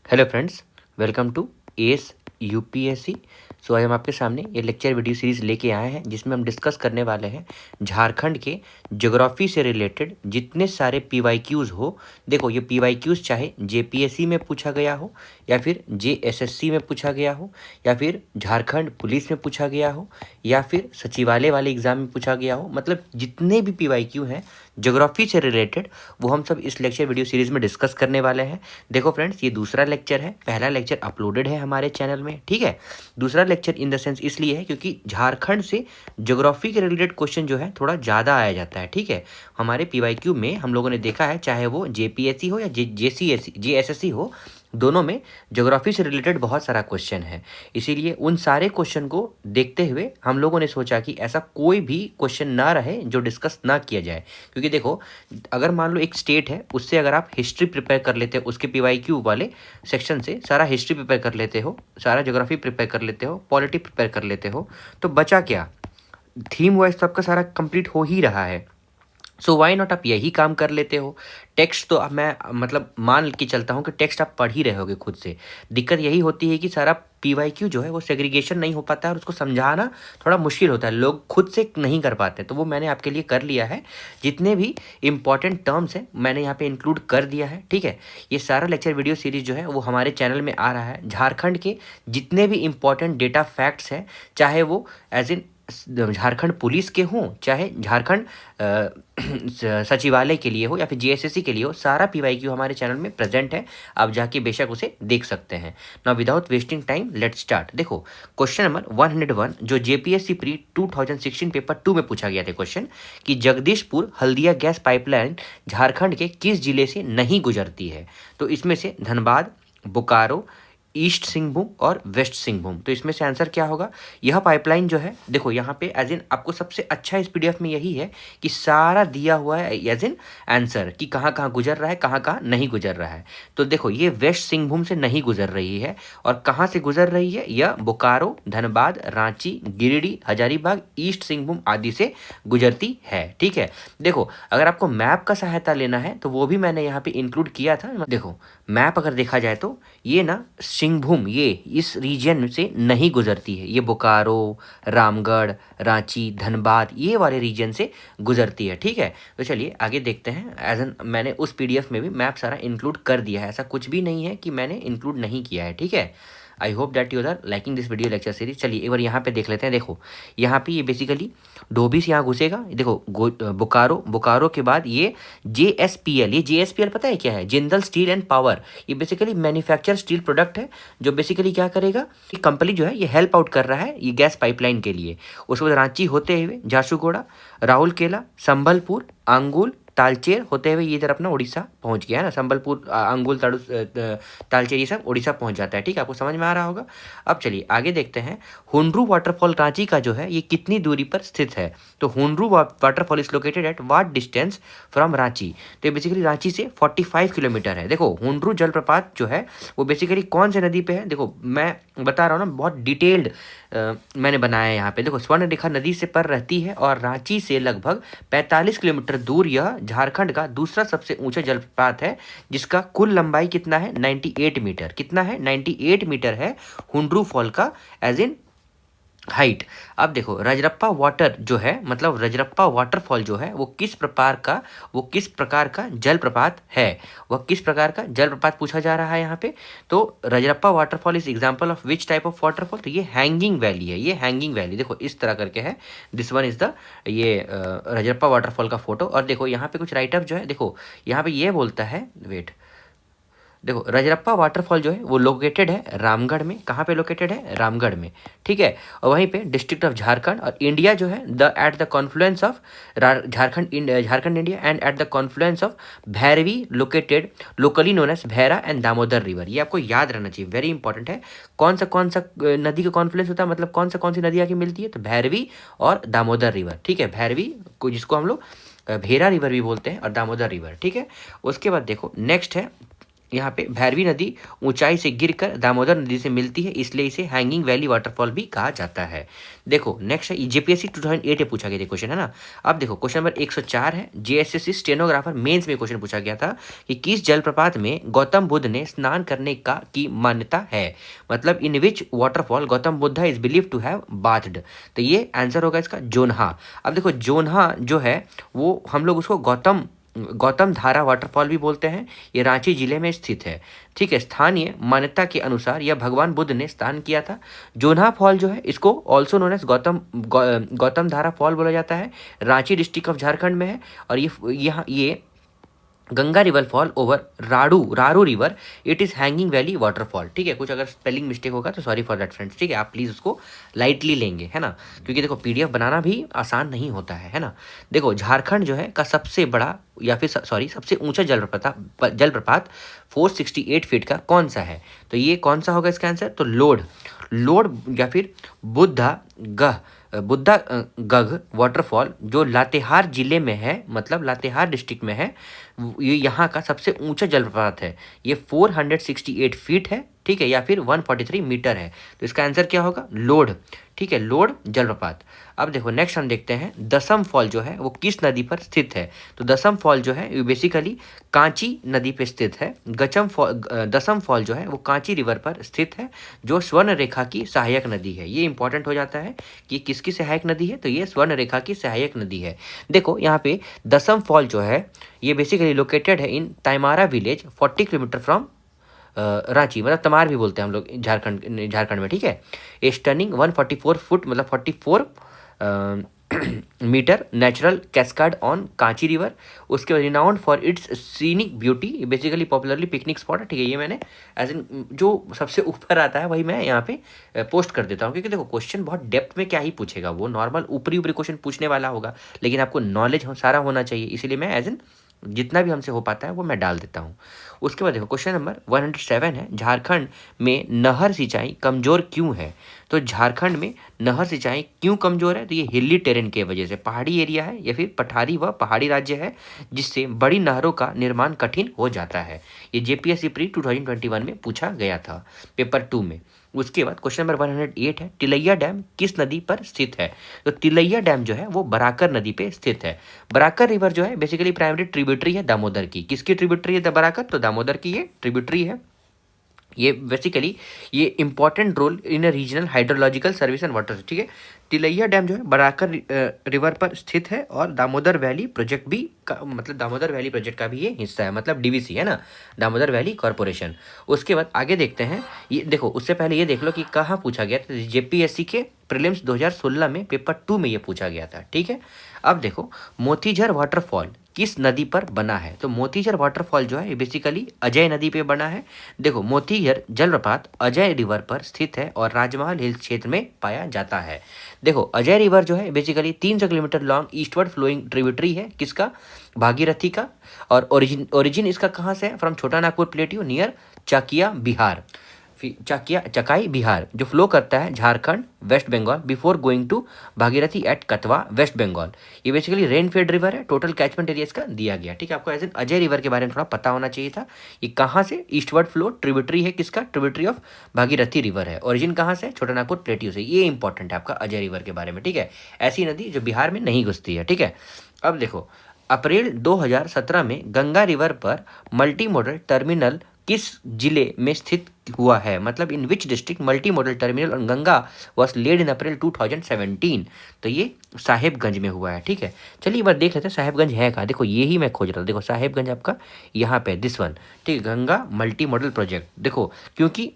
Hello friends, welcome to S UPSC. So आज हम आपके सामने ये लेक्चर वीडियो सीरीज़ लेके आए हैं जिसमें हम डिस्कस करने वाले हैं झारखंड के ज्योग्राफी से रिलेटेड जितने सारे पीवाईक्यूज़ हो। देखो, ये पीवाईक्यूज़ चाहे जेपीएससी में पूछा गया हो या फिर जेएसएससी में पूछा गया हो या फिर झारखंड पुलिस में पूछा गया हो या फिर सचिवालय वाले एग्ज़ाम में पूछा गया हो, मतलब जितने भी पीवाईक्यू हैं ज्योग्राफी से रिलेटेड वो हम सब इस लेक्चर वीडियो सीरीज़ में डिस्कस करने वाले हैं। देखो फ्रेंड्स, ये दूसरा लेक्चर है, पहला लेक्चर अपलोडेड है हमारे चैनल में, ठीक है। दूसरा लेक्चर इन द सेंस इसलिए है क्योंकि झारखंड से ज्योग्राफी के रिलेटेड क्वेश्चन जो है थोड़ा ज़्यादा आया जाता है, ठीक है। हमारे पीवाईक्यू में हम लोगों ने देखा है, चाहे वो जेपीएससी हो या जेसीएससी जेएसएससी हो, दोनों में ज्योग्राफी से रिलेटेड बहुत सारा क्वेश्चन है। इसीलिए उन सारे क्वेश्चन को देखते हुए हम लोगों ने सोचा कि ऐसा कोई भी क्वेश्चन ना रहे जो डिस्कस ना किया जाए। क्योंकि देखो, अगर मान लो एक स्टेट है, उससे अगर आप हिस्ट्री प्रिपेयर कर लेते हो, उसके पीवाईक्यू वाले सेक्शन से सारा हिस्ट्री प्रिपेयर कर लेते हो, सारा ज्योग्राफी प्रिपेयर कर लेते हो, पॉलिटी प्रिपेयर कर लेते हो, तो बचा क्या? थीम वाइज तो आपका सारा कंप्लीट हो ही रहा है। सो वाई नॉट आप यही काम कर लेते हो। टेक्स्ट तो अब मैं मतलब मान के चलता हूँ कि टेक्स्ट आप पढ़ ही रहे होगे खुद से। दिक्कत यही होती है कि सारा पीवाईक्यू जो है वो सेग्रीगेशन नहीं हो पाता है और उसको समझाना थोड़ा मुश्किल होता है, लोग खुद से नहीं कर पाते। तो वो मैंने आपके लिए कर लिया है, जितने भी इंपॉर्टेंट टर्म्स हैं मैंने यहाँ पे इंक्लूड कर दिया है, ठीक है। ये सारा लेक्चर वीडियो सीरीज जो है वो हमारे चैनल में आ रहा है। झारखंड के जितने भी इंपॉर्टेंट डेटा फैक्ट्स हैं, चाहे वो एज इन झारखंड पुलिस के हों, चाहे झारखंड सचिवालय के लिए हो या फिर जेएसएससी के लिए हो, सारा पीवाईक्यू हमारे चैनल में प्रेजेंट है। आप जाके बेशक उसे देख सकते हैं। Now without wasting time let's start. देखो, क्वेश्चन नंबर 101 जो जेपीएससी प्री 2016 पेपर 2 में पूछा गया था क्वेश्चन कि जगदीशपुर हल्दिया गैस पाइपलाइन झारखंड के किस जिले से नहीं गुजरती है? तो इसमें से धनबाद, बोकारो, ईस्ट सिंहभूम और वेस्ट सिंहभूम। तो इसमें से आंसर क्या होगा? यह पाइपलाइन जो है, देखो यहाँ पे एज इन आपको सबसे अच्छा इस पीडीएफ में यही है कि सारा दिया हुआ है एज इन आंसर कि कहाँ कहाँ गुजर रहा है, कहाँ कहाँ नहीं गुजर रहा है। तो देखो, ये वेस्ट सिंहभूम से नहीं गुजर रही है। और कहाँ से गुजर रही है? यह बोकारो, धनबाद, रांची, गिरिडीह, हजारीबाग, ईस्ट सिंहभूम आदि से गुजरती है, ठीक है। देखो, अगर आपको मैप का सहायता लेना है तो वो भी मैंने यहाँ पे इंक्लूड किया था। देखो, मैप अगर देखा जाए तो ये ना सिंहभूम ये इस रीजन से नहीं गुजरती है, ये बोकारो, रामगढ़, रांची, धनबाद ये वाले रीजन से गुजरती है, ठीक है। तो चलिए आगे देखते हैं। एज एन मैंने उस पीडीएफ में भी मैप सारा इंक्लूड कर दिया है, ऐसा कुछ भी नहीं है कि मैंने इंक्लूड नहीं किया है, ठीक है। I hope that you are liking this video lecture series. चलिए एक बार यहाँ पे देख लेते हैं। देखो, यहाँ पे ये बेसिकली डोभी से यहाँ घुसेगा। देखो, बोकारो के बाद ये जेएसपीएल, ये जेएसपीएल पता है क्या है? Jindal steel and power. ये बेसिकली मैन्युफैक्चर स्टील प्रोडक्ट है जो बेसिकली क्या करेगा कि कंपनी जो है ये हेल्प आउट कर रहा है ये गैस पाइपलाइन के लिए। उसके बाद रांची होते हुए झारसुगुड़ा, राउरकेला, संबलपुर, आंगुल, तालचेर होते हुए ये इधर अपना उड़ीसा पहुंच गया है ना। संबलपुर, आंगुल, तालचेर ये सब उड़ीसा पहुंच जाता है, ठीक है। आपको समझ में आ रहा होगा। अब चलिए आगे देखते हैं। हुंड्रू वाटरफॉल रांची का जो है ये कितनी दूरी पर स्थित है? तो Hundru waterfall is located at what distance from Ranchi? तो ये बेसिकली रांची से 45 किलोमीटर है। देखो, हुंड्रू जलप्रपात जो है वो बेसिकली कौन से नदी पे है? देखो, मैं बता रहा हूँ ना, बहुत डिटेल्ड मैंने बनाया है यहाँ पे। देखो, स्वर्णरेखा नदी से पर रहती है और रांची से लगभग 45 किलोमीटर दूर यह झारखंड का दूसरा सबसे ऊंचा जलप्रपात है, जिसका कुल लंबाई कितना है? 98 मीटर। कितना है? 98 मीटर है हुंड्रू फॉल का एज इन हाइट। अब देखो, रजरप्पा वाटर जो है, मतलब रजरप्पा वाटरफॉल जो है वो किस प्रकार का जलप्रपात है? वह किस प्रकार का जलप्रपात पूछा जा रहा है यहाँ पे। तो Rajrappa waterfall is example of which type of waterfall? तो ये हैंगिंग वैली है, ये हैंगिंग वैली। देखो इस तरह करके है। दिस वन इज द ये रजरप्पा वाटरफॉल का फोटो। और देखो यहाँ पे कुछ राइटअप जो है, देखो यहाँ पे ये बोलता है, वेट, देखो रजरप्पा वाटरफॉल जो है वो लोकेटेड है रामगढ़ में। कहाँ पे लोकेटेड है? रामगढ़ में, ठीक है। और वहीं पे डिस्ट्रिक्ट ऑफ झारखंड और इंडिया जो है the at the confluence of Jharkhand India and at the confluence of Bhairavi located locally known as Bhaira and Damodar river. ये आपको याद रहना चाहिए, वेरी इंपॉर्टेंट है। कौन सा नदी का कॉन्फ्लुएंस होता है, मतलब कौन सी नदी आके मिलती है? तो भैरवी और दामोदर रिवर, ठीक है। भैरवी को जिसको हम लोग भेरा रिवर भी बोलते हैं और दामोदर रिवर, ठीक है। उसके बाद देखो नेक्स्ट है यहाँ पे भैरवी नदी ऊंचाई से गिरकर दामोदर नदी से मिलती है, इसलिए इसे हैंगिंग वैली वाटरफॉल भी कहा जाता है। देखो नेक्स्ट है जेपीएससी 2008 में पूछा गया क्वेश्चन है ना। अब देखो क्वेश्चन नंबर 104 है, जेएसएससी स्टेनोग्राफर मेंस में क्वेश्चन पूछा गया था कि किस जलप्रपात में गौतम बुद्ध ने स्नान करने का की मान्यता है, मतलब in which waterfall Gautam Buddha is believe to have bathed. तो ये आंसर होगा इसका जोन्हा। अब देखो जोन्हा जो है वो हम लोग उसको गौतम गौतम धारा वाटरफॉल भी बोलते हैं। ये रांची जिले में स्थित है। ठीक है, स्थानीय मान्यता के अनुसार यह भगवान बुद्ध ने स्नान किया था। जोन्हा फॉल जो है इसको ऑल्सो नोन एज गौतम धारा फॉल बोला जाता है। रांची डिस्ट्रिक्ट ऑफ झारखंड में है और ये Ganga river fall over Raru river, it is hanging valley waterfall. ठीक है, कुछ अगर स्पेलिंग मिस्टेक होगा तो सॉरी फॉर दैट फ्रेंड्स। ठीक है, आप प्लीज़ उसको लाइटली लेंगे, है ना, क्योंकि देखो पीडीएफ बनाना भी आसान नहीं होता है ना। देखो झारखंड जो है का सबसे बड़ा या फिर सॉरी सबसे ऊंचा जलप्रपात 468 फीट का कौन सा है, तो ये कौन सा होगा इसका आंसर, तो लोड या फिर बुद्धा गग वाटरफॉल जो लातेहार जिले में है, मतलब लातेहार डिस्ट्रिक्ट में है। ये यहाँ का सबसे ऊंचा जलप्रपात है। ये 468 फीट है, ठीक है, या फिर 143 मीटर है। तो इसका आंसर क्या होगा, लोड। ठीक है, लोड जलप्रपात। अब देखो नेक्स्ट हम देखते हैं दसम फॉल जो है वो किस नदी पर स्थित है। तो दसम फॉल जो है ये बेसिकली कांची नदी पे स्थित है। दसम फॉल जो है वो कांची रिवर पर स्थित है, जो स्वर्ण रेखा की सहायक नदी है। ये इंपॉर्टेंट हो जाता है कि किसकी सहायक नदी है, तो ये स्वर्ण रेखा की सहायक नदी है। देखो यहाँ पे दसम फॉल जो है ये बेसिकली लोकेटेड है इन ताइमारा विलेज 40 किलोमीटर फ्रॉम रांची, मतलब तमार भी बोलते हैं हम लोग झारखंड में। ठीक है, ए स्टनिंग 144 फुट मतलब 44 metre natural cascade on Kanchi river. उसके बाद renowned for its scenic beauty, basically popularly picnic spot है। ठीक है, ये मैंने एज इन जो सबसे ऊपर आता है वही मैं यहाँ पे पोस्ट कर देता हूँ, क्योंकि देखो क्वेश्चन बहुत डेप्थ में क्या ही पूछेगा, वो नॉर्मल ऊपरी क्वेश्चन पूछने वाला होगा, लेकिन आपको नॉलेज सारा होना चाहिए, इसीलिए मैं एज इन जितना भी हमसे हो पाता है वो मैं डाल देता हूँ। उसके बाद देखो क्वेश्चन नंबर 107 है, झारखंड में नहर सिंचाई कमजोर क्यों है। तो झारखंड में नहर सिंचाई क्यों कमजोर है, तो ये हिली टेरेन के वजह से, पहाड़ी एरिया है या फिर पठारी व पहाड़ी राज्य है, जिससे बड़ी नहरों का निर्माण कठिन हो जाता है। ये जेपीएससी प्री 2021 में पूछा गया था पेपर 2 में। उसके बाद क्वेश्चन नंबर 108 है, तिलैया डैम किस नदी पर स्थित है। तो तिलैया डैम जो है वो बराकर नदी पे स्थित है। बराकर रिवर जो है बेसिकली प्राइमरी ट्रिब्यूटरी है दामोदर की। किसकी ट्रिब्यूटरी है बराकर, तो दामोदर की ये ट्रिब्यूटरी है। ये बेसिकली ये important role in regional hydrological service and water. ठीक है, तिलैया डैम जो है बराकर रिवर पर स्थित है और दामोदर वैली प्रोजेक्ट भी मतलब दामोदर वैली प्रोजेक्ट का भी ये हिस्सा है, मतलब डीवीसी है ना, दामोदर वैली कॉरपोरेशन। उसके बाद आगे देखते हैं, ये देखो उससे पहले ये देख लो कि कहाँ पूछा गया था, जेपीएससी के प्रीलिम्स 2016 में पेपर 2 में ये पूछा गया था। ठीक है, अब देखो मोतीझर वाटरफॉल किस नदी पर बना है। तो मोतीझर वाटरफॉल जो है बेसिकली अजय नदी पे बना है। देखो मोतीझर जलप्रपात अजय रिवर पर स्थित है और राजमहल हिल्स क्षेत्र में पाया जाता है। देखो अजय रिवर जो है basically 300 kilometre long eastward flowing tributary है, किसका, भागीरथी का। और ओरिजिन इसका कहाँ से है, from Chota Nagpur plateau near Chakia Bihar, Chakai Bihar, जो फ्लो करता है Jharkhand West Bengal before going to Bhagirathi at Katwa West Bengal. ये बेसिकली रेन फेड रिवर है। टोटल कैचमेंट एरिया इसका दिया गया। ठीक है, आपको एज अजय रिवर के बारे में थोड़ा पता होना चाहिए था। ये कहाँ से ईस्टवर्ड फ्लो ट्रिब्यूटरी है, किसका, ट्रिब्यूटरी ऑफ भागीरथी रिवर है। ओरिजिन कहाँ से, छोटा नागपुर प्लेट्यू से। ये इंपॉर्टेंट है आपका अजय रिवर के बारे में। ठीक है, ऐसी नदी जो बिहार में नहीं घुसती है। ठीक है, अब देखो अप्रैल 2017 में गंगा रिवर पर मल्टी मॉडल टर्मिनल किस जिले में स्थित हुआ है, मतलब in which district multi modal terminal on Ganga was laid in April 2017। तो ये साहेबगंज में हुआ है। ठीक है, चलिए एक बार देख लेते हैं साहेबगंज है कहाँ। देखो ये ही मैं खोज रहा था, देखो साहेबगंज आपका यहाँ पे दिस वन। ठीक है, गंगा मल्टी मॉडल प्रोजेक्ट। देखो क्योंकि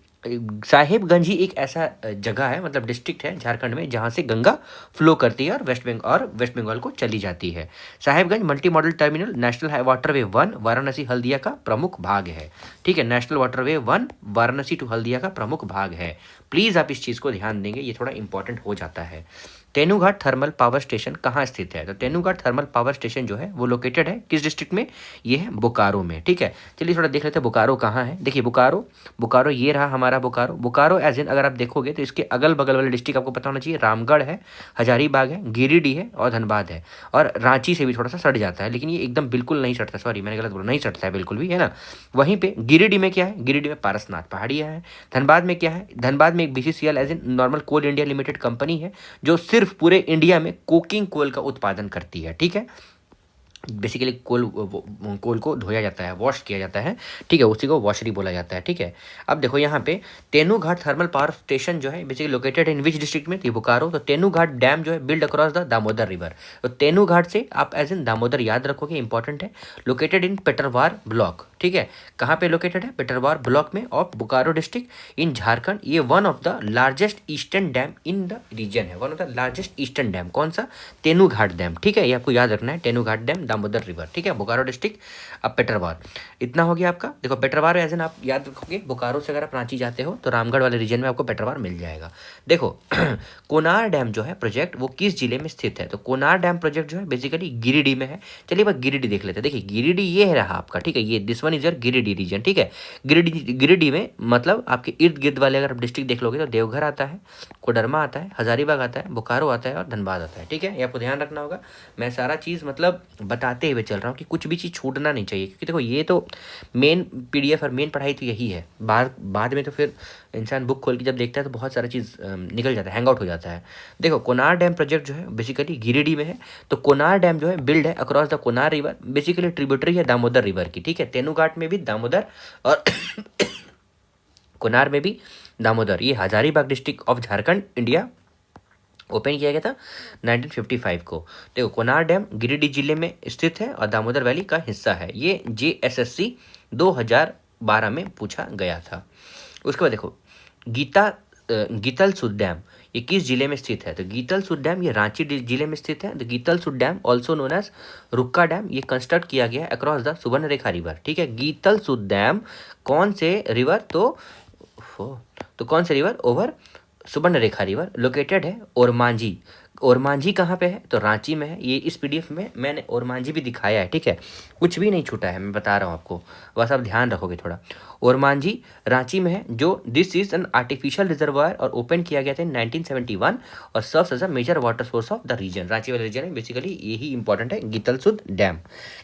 साहेबगंज ही एक ऐसा जगह है, मतलब डिस्ट्रिक्ट है झारखंड में, जहाँ से गंगा फ्लो करती है और वेस्ट बंगाल को चली जाती है। Sahebganj multi modal terminal national waterway 1 Varanasi Haldia का प्रमुख भाग है। ठीक है, national waterway 1 Varanasi to Haldia का प्रमुख भाग है। प्लीज़ आप इस चीज़ को ध्यान देंगे, ये थोड़ा इंपॉर्टेंट हो जाता है। तेनूघाट थर्मल पावर स्टेशन कहाँ स्थित है? तो तेनूघाट थर्मल पावर स्टेशन जो है वो लोकेटेड है किस डिस्ट्रिक्ट में? ये है बोकारो में। ठीक है, चलिए थोड़ा देख लेते हैं बोकारो कहाँ है। देखिए बोकारो, बोकारो ये रहा हमारा बोकारो। बोकारो एज इन अगर आप देखोगे तो इसके अगल बगल वाले डिस्ट्रिक्ट आपको पता होना चाहिए, रामगढ़ है, हजारीबाग है, गिरिडीह है और धनबाद है। और रांची से भी थोड़ा सा सट जाता है, लेकिन ये एकदम बिल्कुल नहीं सटता, सॉरी मैंने गलत बोला, नहीं सटता है बिल्कुल भी, है ना। वहीं पे गिरिडीह में क्या है? गिरिडीह में पारसनाथ पहाड़ियाँ है। धनबाद में क्या है? धनबाद में एक BCCL as in normal Coal India Limited company है जो सिर्फ पूरे इंडिया में कोकिंग कोल का उत्पादन करती है। ठीक है, बेसिकली कोल को धोया जाता है, वॉश किया जाता है। ठीक है, उसी को वॉशरी बोला जाता है। ठीक है, अब देखो यहाँ पे तेनूघाट थर्मल पावर स्टेशन जो है basically located in which district में? थी बोकारो। तो तेनूघाट डैम जो है build across the Damodar river. तो तेनूघाट से आप एज इन दामोदर याद रखोगे, इंपॉर्टेंट है। Located in Petarwar block. ठीक है, कहाँ पे लोकेटेड है? पेटरवार ब्लॉक में of Bokaro district in Jharkhand. ये one of the largest eastern dam in the region है, one of the largest eastern dam. कौन सा? तेनूघाट डैम। ठीक है, ये आपको याद रखना है, तेनूघाट डैम, दामोदर रिवर। ठीक है, बोकारो डिस्ट्रिक्ट। अब पेटरवार, इतना हो गया आपका। देखो पेटरवार एज एन आप याद रखोगे, बोकारो से अगर आप रांची जाते हो तो रामगढ़ वाले रीजन में आपको पेटरवार मिल जाएगा। देखो कोनार डैम जो है प्रोजेक्ट वो किस जिले में स्थित है? तो कोनार डैम प्रोजेक्ट जो है बेसिकली गिरिडीह में है। चलिए बस गिरिडीह देख लेते हैं। देखिए गिरिडीह ये है रहा आपका। ठीक है, ये this one is your Giridih region. ठीक है, गिरिडीह में मतलब आपके इर्द गिर्द वाले अगर आप डिस्ट्रिक्ट देख लोगे तो देवघर आता है, कोडरमा आता है, हजारीबाग आता है, बोकारो आता है और धनबाद आता है। ठीक है, ये आपको ध्यान रखना होगा। मैं सारा चीज़ मतलब बताते हुए चल रहा हूँ कि कुछ भी चीज़ छूटना नहीं चाहिए, क्योंकि देखो ये तो मेन पीडीएफ और मेन पढ़ाई तो यही है। बाद में तो फिर इंसान बुक खोल के जब देखता है तो बहुत सारा चीज़ निकल जाता है, हैंग आउट हो जाता है। देखो कोनार डैम प्रोजेक्ट जो है बेसिकली गिरिडीह में है। तो कोनार डैम जो है बिल्ड है across the Konar river, basically tributary है दामोदर रिवर की। ठीक है, तेनूघाट में भी दामोदर और कोनार में भी दामोदर। ये Hazaribagh district of Jharkhand India open किया गया था 1955 को। देखो कोनार डैम गिरिडीह जिले में स्थित है और दामोदर वैली का हिस्सा है। ये JSSC 2012 में पूछा गया था। उसके बाद देखो गीतलसुद डैम ये किस जिले में स्थित है? तो गीतलसुद डैम ये रांची जिले में स्थित है। तो Getalsud dam also known as Rukka dam, ये कंस्ट्रक्ट किया गया है अक्रॉस द सुवर्णरेखा रिवर। ठीक है, गीतलसुद डैम कौन से रिवर? तो कौन से river? Over Subarnarekha river. Located है ओरमांझी। ओरमांझी कहाँ पे है? तो रांची में है। ये इस पीडीएफ में मैंने ओरमांझी भी दिखाया है। ठीक है, कुछ भी नहीं छूटा है, मैं बता रहा हूँ आपको, बस आप ध्यान रखोगे थोड़ा। ओरमांझी रांची में है, जो this is an artificial reservoir और ओपन किया गया था इन 1971 और serves as a major water source of the region. Ranchi वाले रीजन है, बेसिकली यही इंपॉर्टेंट है। Getalsud dam,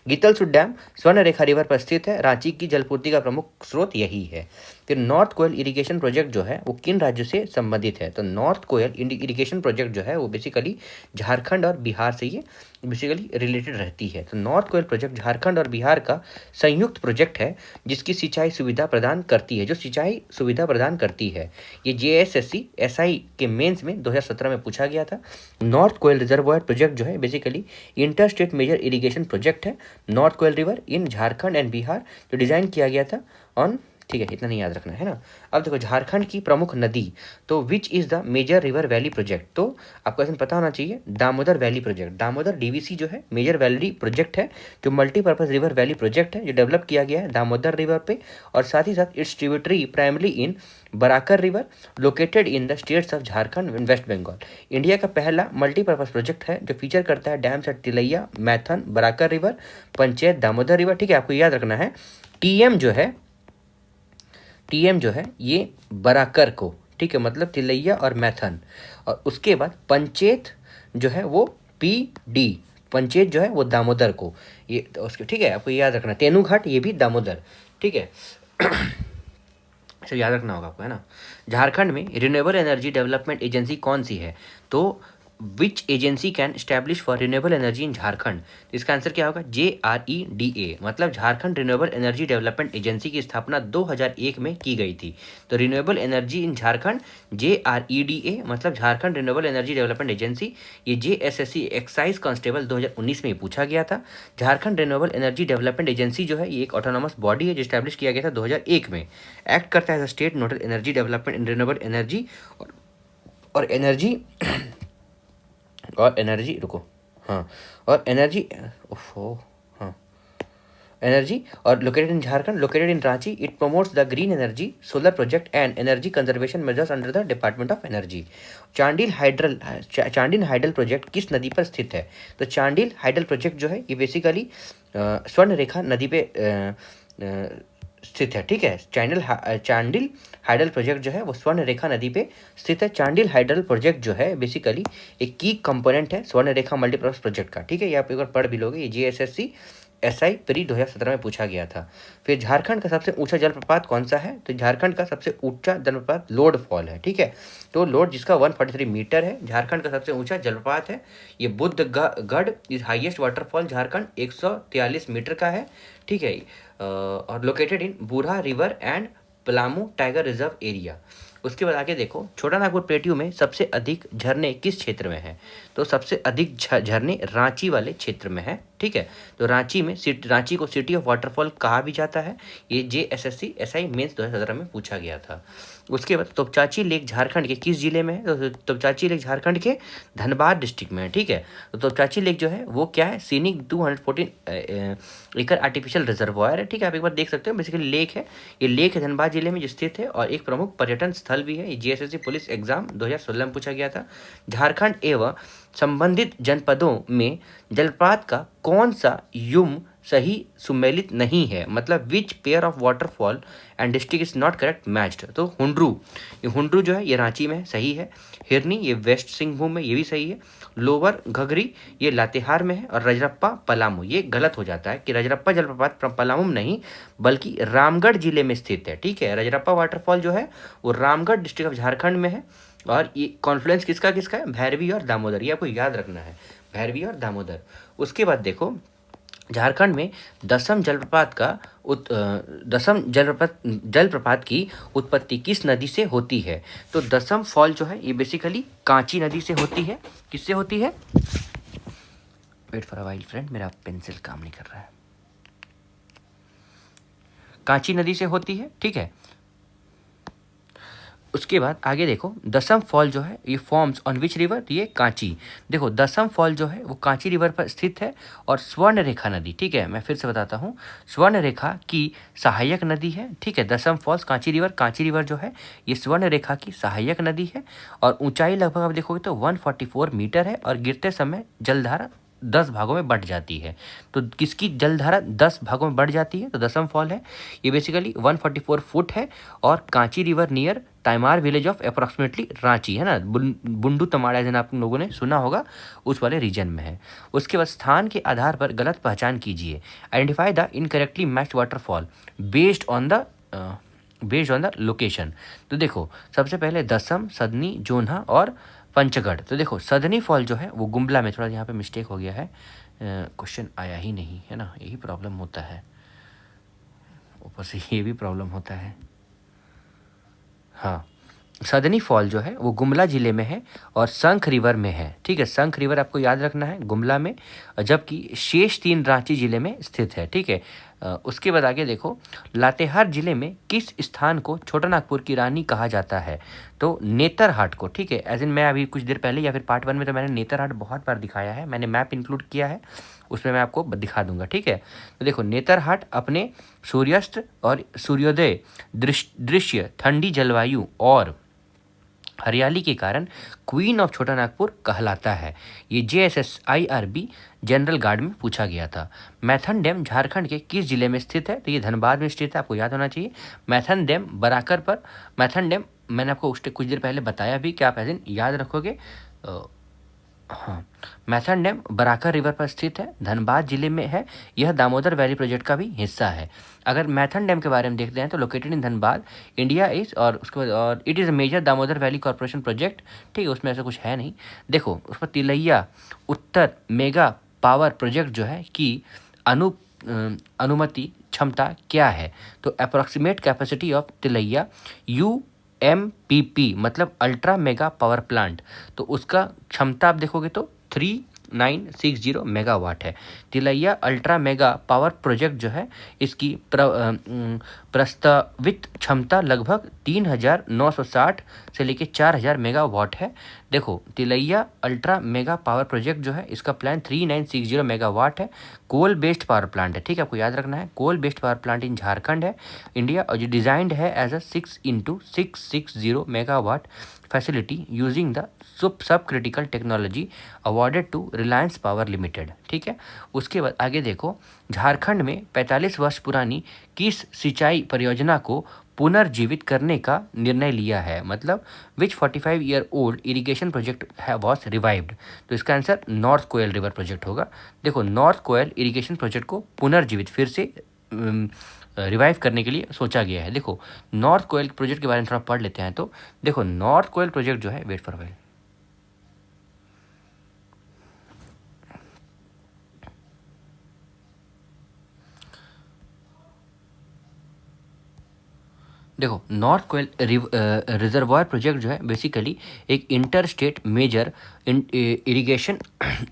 Getalsud dam Subarnarekha river पर स्थित है। रांची की जलपूर्ति का प्रमुख स्रोत यही है। फिर नॉर्थ कोयल इरिगेशन प्रोजेक्ट जो है वो किन राज्यों से संबंधित है? तो नॉर्थ कोयल इरिगेशन प्रोजेक्ट जो है वो बेसिकली झारखंड और बिहार से ये बेसिकली रिलेटेड रहती है। तो नॉर्थ कोयल प्रोजेक्ट झारखंड और बिहार का संयुक्त प्रोजेक्ट है जिसकी सिंचाई सुविधा प्रदान करती है, जो सिंचाई सुविधा प्रदान करती है। ये JSSC SI के मेंस में 2017 में पूछा गया था। नॉर्थ कोयल रिजर्वायर प्रोजेक्ट जो है basically inter state major irrigation project है north Koel river in Jharkhand and Bihar, जो डिजाइन किया गया था ऑन। ठीक है, इतना नहीं याद रखना है ना। अब देखो झारखंड की प्रमुख नदी, तो which is the major river valley project? तो आपको ऐसा पता होना चाहिए, Damodar valley project. Damodar DVC जो है मेजर वैली प्रोजेक्ट है, जो मल्टीपर्पज रिवर वैली प्रोजेक्ट है, जो डेवलप किया गया है दामोदर रिवर पे, और साथ ही साथ its tributary primary in Barakar river located in the states of Jharkhand and West Bengal. India का पहला मल्टीपर्पज प्रोजेक्ट है जो फीचर करता है dams at Tilaiya, Maithon, Barakar river, Panchet Damodar river. ठीक है, आपको याद रखना है TM जो है ये बराकर को, ठीक है, मतलब तिलैया और मैथन, और उसके बाद पंचेत जो है वो PD, पंचेत जो है वो दामोदर को, ये तो उसके। ठीक है, आपको याद रखना। तेनूघाट ये भी दामोदर। ठीक है इसे याद रखना होगा आपको, है ना। झारखंड में रिन्यूएबल एनर्जी डेवलपमेंट एजेंसी कौन सी है? तो which agency can establish for renewable energy in Jharkhand? इसका आंसर क्या होगा? JREDA, मतलब Jharkhand renewable energy development agency की स्थापना 2001 में की गई थी। तो renewable energy in Jharkhand JREDA, मतलब Jharkhand renewable energy development agency. ये JSSC एक्साइज कांस्टेबल 2019 में पूछा गया था। Jharkhand renewable energy development agency जो है ये एक ऑटोनॉमस बॉडी है जो स्टैब्लिश किया गया था 2001 में। एक्ट करता है state nodal energy development in renewable energy और एनर्जी रुको हाँ और एनर्जी ओफो हाँ एनर्जी और located in Jharkhand, located in Ranchi, it promotes the green energy solar project and energy conservation measures under the department of energy. Chandil hydel project किस नदी पर स्थित है? तो चांडिल हाइडल प्रोजेक्ट जो है ये बेसिकली स्वर्ण रेखा नदी पे स्थित है, ठीक है। चांडिल हाइडल प्रोजेक्ट जो है वो स्वर्ण रेखा नदी पे स्थित है। चांडिल हाइडल प्रोजेक्ट जो है बेसिकली एक की कंपोनेंट है स्वर्ण रेखा मल्टीपर्पज प्रोजेक्ट का, ठीक है। ये आप एक बार पढ़ भी लोगे, ये GSSC SI प्री 2017 में पूछा गया था। फिर झारखंड का सबसे ऊंचा जलप्रपात कौन सा है? तो झारखंड का सबसे ऊंचा जलप्रपात लोड फॉल है, ठीक है। तो लोड जिसका 143 मीटर है, झारखंड का सबसे ऊंचा जलप्रपात है। ये Buddhagarh is highest waterfall Jharkhand 143 metre का है, ठीक है। और located in Burha river and Palamu tiger reserve area. उसके बाद आगे देखो, छोटा नागपुर प्लेट्यू में सबसे अधिक झरने किस क्षेत्र में है? तो सबसे अधिक झरने रांची वाले क्षेत्र में है, ठीक है। तो रांची को सिटी ऑफ वाटरफॉल कहा भी जाता है। ये JSSC SI मेंस 2017 में पूछा गया था। उसके बाद तोपचाची लेक झारखंड के किस जिले में है? तो तोपचाची लेक झारखंड के धनबाद डिस्ट्रिक्ट में है, ठीक है। तो तोपचाची लेक जो है वो क्या है? सीनिक 214 एकड़ आर्टिफिशियल रिजर्वायर है, ठीक है। आप एक बार देख सकते हो, बेसिकली लेक है, ये लेक है धनबाद जिले में जो स्थित है और एक प्रमुख पर्यटन स्थल भी है। ये GSSC पुलिस एग्जाम 2016 में पूछा गया था। झारखंड एवं संबंधित जनपदों में जलप्रपात का कौन सा युग्म सही सुमेलित नहीं है? मतलब which pair of waterfall and district is not correct matched? तो हुंड्रू जो है ये रांची में है, सही है। हिरनी ये वेस्ट सिंहभूम में, ये भी सही है। लोअर घघरी ये लातेहार में है और रजरप्पा पलामू ये गलत हो जाता है कि रजरप्पा जलप्रपात पलामू में नहीं बल्कि रामगढ़ जिले में स्थित है, ठीक है। रजरप्पा वाटरफॉल जो है वो रामगढ़ डिस्ट्रिक्ट ऑफ झारखंड में है और ये कॉन्फ्लुएंस किसका किसका है? भैरवी और दामोदर, ये आपको याद रखना है, भैरवी और दामोदर। उसके बाद देखो, झारखंड में दसम जलप्रपात की उत्पत्ति किस नदी से होती है? तो दसम फॉल जो है ये बेसिकली कांची नदी से होती है। किससे होती है? Wait for a while friend, मेरा पेंसिल काम नहीं कर रहा है। कांची नदी से होती है, ठीक है। उसके बाद आगे देखो, दसम फॉल जो है ये फॉर्म्स ऑन विच रिवर? ये कांची। देखो दसम फॉल जो है वो कांची रिवर पर स्थित है और स्वर्ण रेखा नदी, ठीक है। मैं फिर से बताता हूँ, स्वर्ण रेखा की सहायक नदी है, ठीक है। दसम फॉल्स कांची रिवर जो है ये स्वर्ण रेखा की सहायक नदी है और ऊंचाई लगभग आप देखोगे तो 144 मीटर है और गिरते समय जलधारा 10 भागों में बढ़ जाती है। तो किसकी जलधारा 10 भागों में बढ़ जाती है? तो दसम फॉल है, ये बेसिकली 144 फुट है और Kanchi river near timer village of approximately Ranchi, है ना, बुंडू तमाड़ा जिन आप लोगों ने सुना होगा उस वाले रीजन में है। उसके बाद स्थान के आधार पर गलत पहचान कीजिए। Identify the incorrectly matched waterfall based on the location. तो देखो सबसे पहले दसम, सदनी, जोन्हा और पंचगढ़। तो देखो सदनी फॉल जो है वो गुमला में, थोड़ा यहाँ पे मिस्टेक हो गया है, क्वेश्चन आया ही नहीं है ना, यही प्रॉब्लम होता है, ऊपर से ये भी प्रॉब्लम होता है। हाँ, सदनी फॉल जो है वो गुमला जिले में है और शंख रिवर में है, ठीक है। शंख रिवर आपको याद रखना है गुमला में, जबकि शेष 3 रांची जिले में स्थित है, ठीक है। उसके बाद आगे देखो, लातेहार जिले में किस स्थान को छोटा नागपुर की रानी कहा जाता है? तो नेतरहाट को, ठीक है। एज इन मैं अभी कुछ देर पहले या फिर पार्ट 1 में तो मैंने नेतरहाट बहुत बार दिखाया है, मैंने मैप इंक्लूड किया है, उसमें मैं आपको दिखा दूंगा, ठीक है। तो देखो नेतरहाट अपने सूर्यास्त और सूर्योदय दृश्य, ठंडी जलवायु और हरियाली के कारण क्वीन ऑफ छोटा नागपुर कहलाता है। ये JSSIRB जनरल गार्ड में पूछा गया था। मैथन डैम झारखंड के किस जिले में स्थित है? तो ये धनबाद में स्थित है, आपको याद होना चाहिए। मैथन डैम बराकर पर, मैथन डैम मैंने आपको कुछ देर पहले बताया भी कि आप ऐसे याद रखोगे। हाँ, मैथन डैम बराकर रिवर पर स्थित है, धनबाद जिले में है। यह दामोदर वैली प्रोजेक्ट का भी हिस्सा है। अगर मैथन डैम के बारे में देखते हैं तो located in Dhanbad India is, और उसके बाद और it is a major Damodar valley corporation project, ठीक है। उसमें ऐसा कुछ है नहीं। देखो उस पर तिलैया उत्तर मेगा पावर प्रोजेक्ट जो है कि अनुमति क्षमता क्या है? तो approximate capacity of Tilaiya UMPP मतलब अल्ट्रा मेगा पावर प्लांट, तो उसका क्षमता आप देखोगे तो 3960 मेगावाट है। Tilaiya ultra mega power project जो है इसकी प्रस्तावित क्षमता लगभग 3960 से लेकर 4000 मेगावाट है। देखो Tilaiya ultra mega power project जो है इसका प्लान 3960 मेगावाट है, कोल बेस्ड पावर प्लांट है। ठीक है, आपको याद रखना है coal based power plant in Jharkhand है इंडिया, और जो डिजाइंड है as a 6x660 megawatt facility using the sub critical technology awarded to Reliance power limited. ठीक है, उसके बाद आगे देखो, झारखंड में 45 वर्ष पुरानी किस सिंचाई परियोजना को पुनर्जीवित करने का निर्णय लिया है, मतलब विच 45 year old irrigation project was revived. तो इसका answer north Koel river project होगा। देखो नॉर्थ कोयल इरिगेशन प्रोजेक्ट को पुनर्जीवित फिर से रिवाइव करने के लिए सोचा गया है। देखो नॉर्थ कोयल प्रोजेक्ट के बारे में थोड़ा पढ़ लेते हैं। तो देखो नॉर्थ कोयल प्रोजेक्ट जो है, वेट फॉर वेल, देखो नॉर्थ कोयल रिजर्वायर प्रोजेक्ट जो है बेसिकली एक inter state major irrigation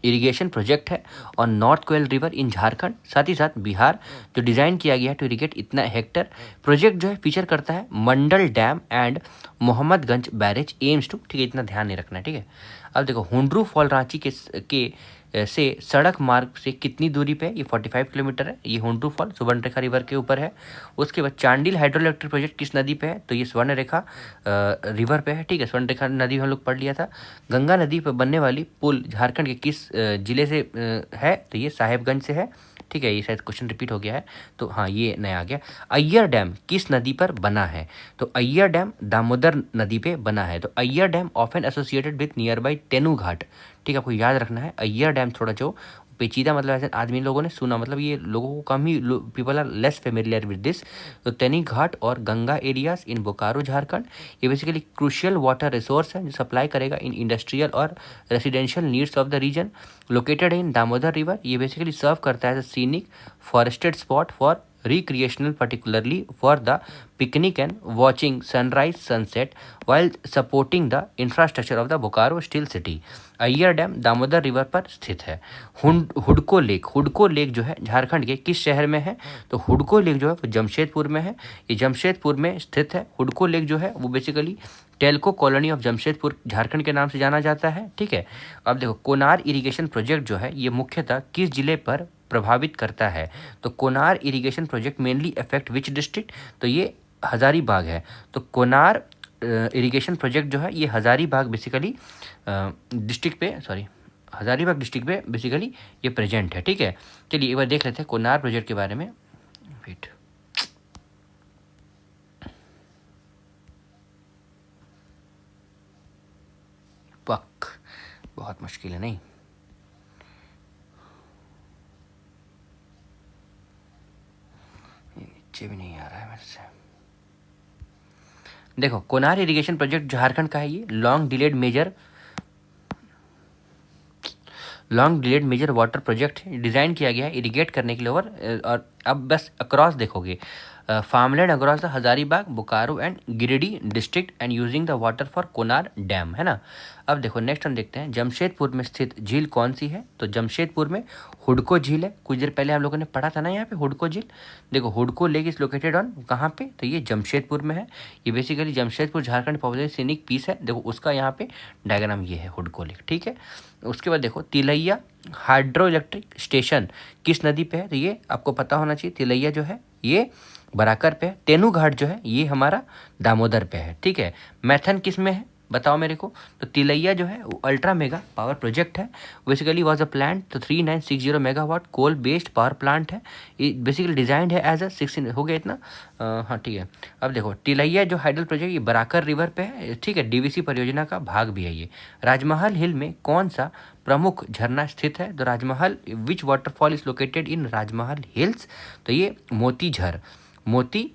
irrigation project है और north Koel river in Jharkhand साथ ही साथ बिहार जो डिज़ाइन किया गया है टू इरिगेट इतना हेक्टर। प्रोजेक्ट जो है फीचर करता है Mandal dam and Mohammadganj barrage aims to, ठीक है, इतना ध्यान नहीं रखना है। ठीक है, अब देखो हुंड्रू फॉल रांची के से सड़क मार्ग से कितनी दूरी पे है, ये 45 किलोमीटर है। ये हुंड्रू फॉल सुवर्णरेखा रिवर के ऊपर है। उसके बाद चांडिल हाइड्रो इलेक्ट्रिक प्रोजेक्ट किस नदी पे है, तो ये स्वर्णरेखा रिवर पे है। ठीक है, स्वर्णरेखा नदी हम लोग पढ़ लिया था। गंगा नदी पर बनने वाली पुल झारखंड के किस जिले से है, तो ये साहेबगंज से है। ठीक है, ये शायद क्वेश्चन रिपीट हो गया है, तो हाँ ये नया आ गया। अय्यर डैम किस नदी पर बना है, तो अय्यर डैम दामोदर नदी पे बना है। तो Iyer dam often associated with near by तेनू घाट। ठीक है, आपको याद रखना है अय्यर डैम थोड़ा जो पेचीदा, मतलब ऐसे आदमी लोगों ने सुना, मतलब ये लोगों को कम ही people are less familiar with this. तो तेनी घाट और गंगा एरियाज इन बोकारो झारखंड, ये बेसिकली क्रूशियल वाटर रिसोर्स है जो सप्लाई करेगा इन इंडस्ट्रियल और residential needs of the region. Located in Damodar river, ये बेसिकली सर्व करता है scenic forested spot for recreational, particularly for the picnic and watching sunrise sunset while supporting the infrastructure of the Bokaro Steel City। Iyer dam Damodar river पर स्थित है। हुडको lake जो है झारखंड के किस शहर में है, तो हुडको लेक जो है वो जमशेदपुर में है। ये जमशेदपुर में स्थित है। हुडको लेक जो है वो basically Telco colony of Jamshedpur Jharkhand के नाम से जाना जाता है। ठीक है, अब देखो कोनार इरिगेशन प्रोजेक्ट जो है ये मुख्यतः किस जिले पर प्रभावित करता है, तो Konar irrigation project mainly affect which district, तो ये हजारीबाग है। तो कोनार इरिगेशन प्रोजेक्ट जो है ये हजारीबाग बेसिकली डिस्ट्रिक्ट पे, सॉरी हजारीबाग डिस्ट्रिक्ट पे बेसिकली ये प्रेजेंट है। ठीक है, चलिए एक बार देख लेते हैं कोनार प्रोजेक्ट के बारे में। वेट, पक बहुत मुश्किल है, नहीं नीचे भी नहीं आ रहा है मेरे से। देखो कोनार इरिगेशन प्रोजेक्ट झारखंड का है। ये long delayed major water project है। डिज़ाइन किया गया है इरिगेट करने के लिए और अब बस अक्रॉस देखोगे farmland across the Hazaribagh Bokaro and Giridih district and using the water for Konar dam, है ना। अब देखो नेक्स्ट हम देखते हैं जमशेदपुर में स्थित झील कौन सी है, तो जमशेदपुर में हुडको झील है। कुछ देर पहले हम लोगों ने पढ़ा था ना यहाँ पे हुडको झील। देखो Hudco lake is located on कहाँ पे, तो ये जमशेदपुर में है। ये बेसिकली Jamshedpur Jharkhand popular scenic piece है। देखो उसका यहाँ पे डायग्राम ये है हुडको लेक। ठीक है, उसके बाद देखो तिलैया हाइड्रो इलेक्ट्रिक स्टेशन किस नदी पे है, तो ये आपको पता होना चाहिए। तिलैया जो है ये बराकर पे है। तेनू घाट जो है ये हमारा दामोदर पे है। ठीक है, मैथन किस में है बताओ मेरे को, तो तिलैया जो है वो अल्ट्रा मेगा पावर प्रोजेक्ट है। बेसिकली वाज अ प्लांट, तो 3960 megawatt coal based power plant है। ये बेसिकली डिजाइंड है एज अ 16 हो गया इतना। हाँ ठीक है, अब देखो तिलैया जो हाइडल प्रोजेक्ट ये बराकर रिवर पे है। ठीक है, डीवीसी परियोजना का भाग भी है ये। राजमहल हिल में कौन सा प्रमुख झरना स्थित है, तो Rajmahal which waterfall is located in Rajmahal hills, तो ये मोती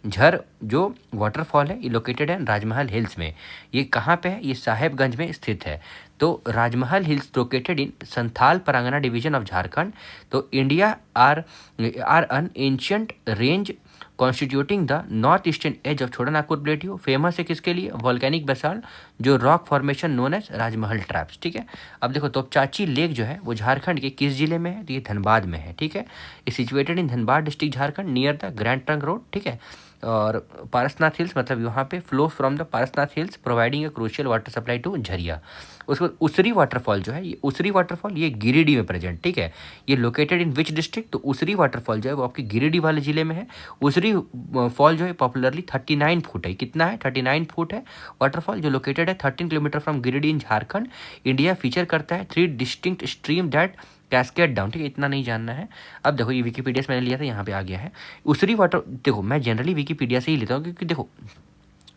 झर जो वाटरफॉल है ये लोकेटेड है राजमहल हिल्स में। ये कहाँ पे है, ये साहेबगंज में स्थित है। तो Rajmahal hills located in Santhal Pargana division of Jharkhand. तो India are an ancient range constituting the north eastern edge of Chota Nagpur plateau. Famous है किसके लिए, वॉल्केनिक बेसाल्ट जो rock formation known as Rajmahal traps. ठीक है, अब देखो तोपचाची लेक जो है वो झारखंड के किस जिले में है, तो ये धनबाद में है। ठीक है, ये situated in Dhanbad district Jharkhand near the grand trunk road. ठीक है, और पारसनाथ हिल्स मतलब यहाँ पे flow from the Parasnath hills providing a crucial water supply to Jharia. उसके बाद उसरी वाटरफॉल जो है, ये उसरी वाटरफॉल ये गिरिडीह में प्रेजेंट, ठीक है। ये लोकेटेड इन विच डिस्ट्रिक्ट, तो उसरी वाटरफॉल जो है वो आपकी गिरिडीह वाले जिले में है। उसरी फॉल जो है पॉपुलरली 39 फुट है, कितना है 39 फुट है वाटरफॉल, जो लोकेटेड है 13 kilometre from Giridih in Jharkhand India. Feature करता है 3 distinct stream that cascade down, ठीक है, इतना नहीं जानना है। अब देखो ये विकीपीडिया से मैंने लिया था, यहाँ पे आ गया है उसरी वाटर। देखो मैं जनरली विकीपीडिया से ही लेता हूँ, क्योंकि देखो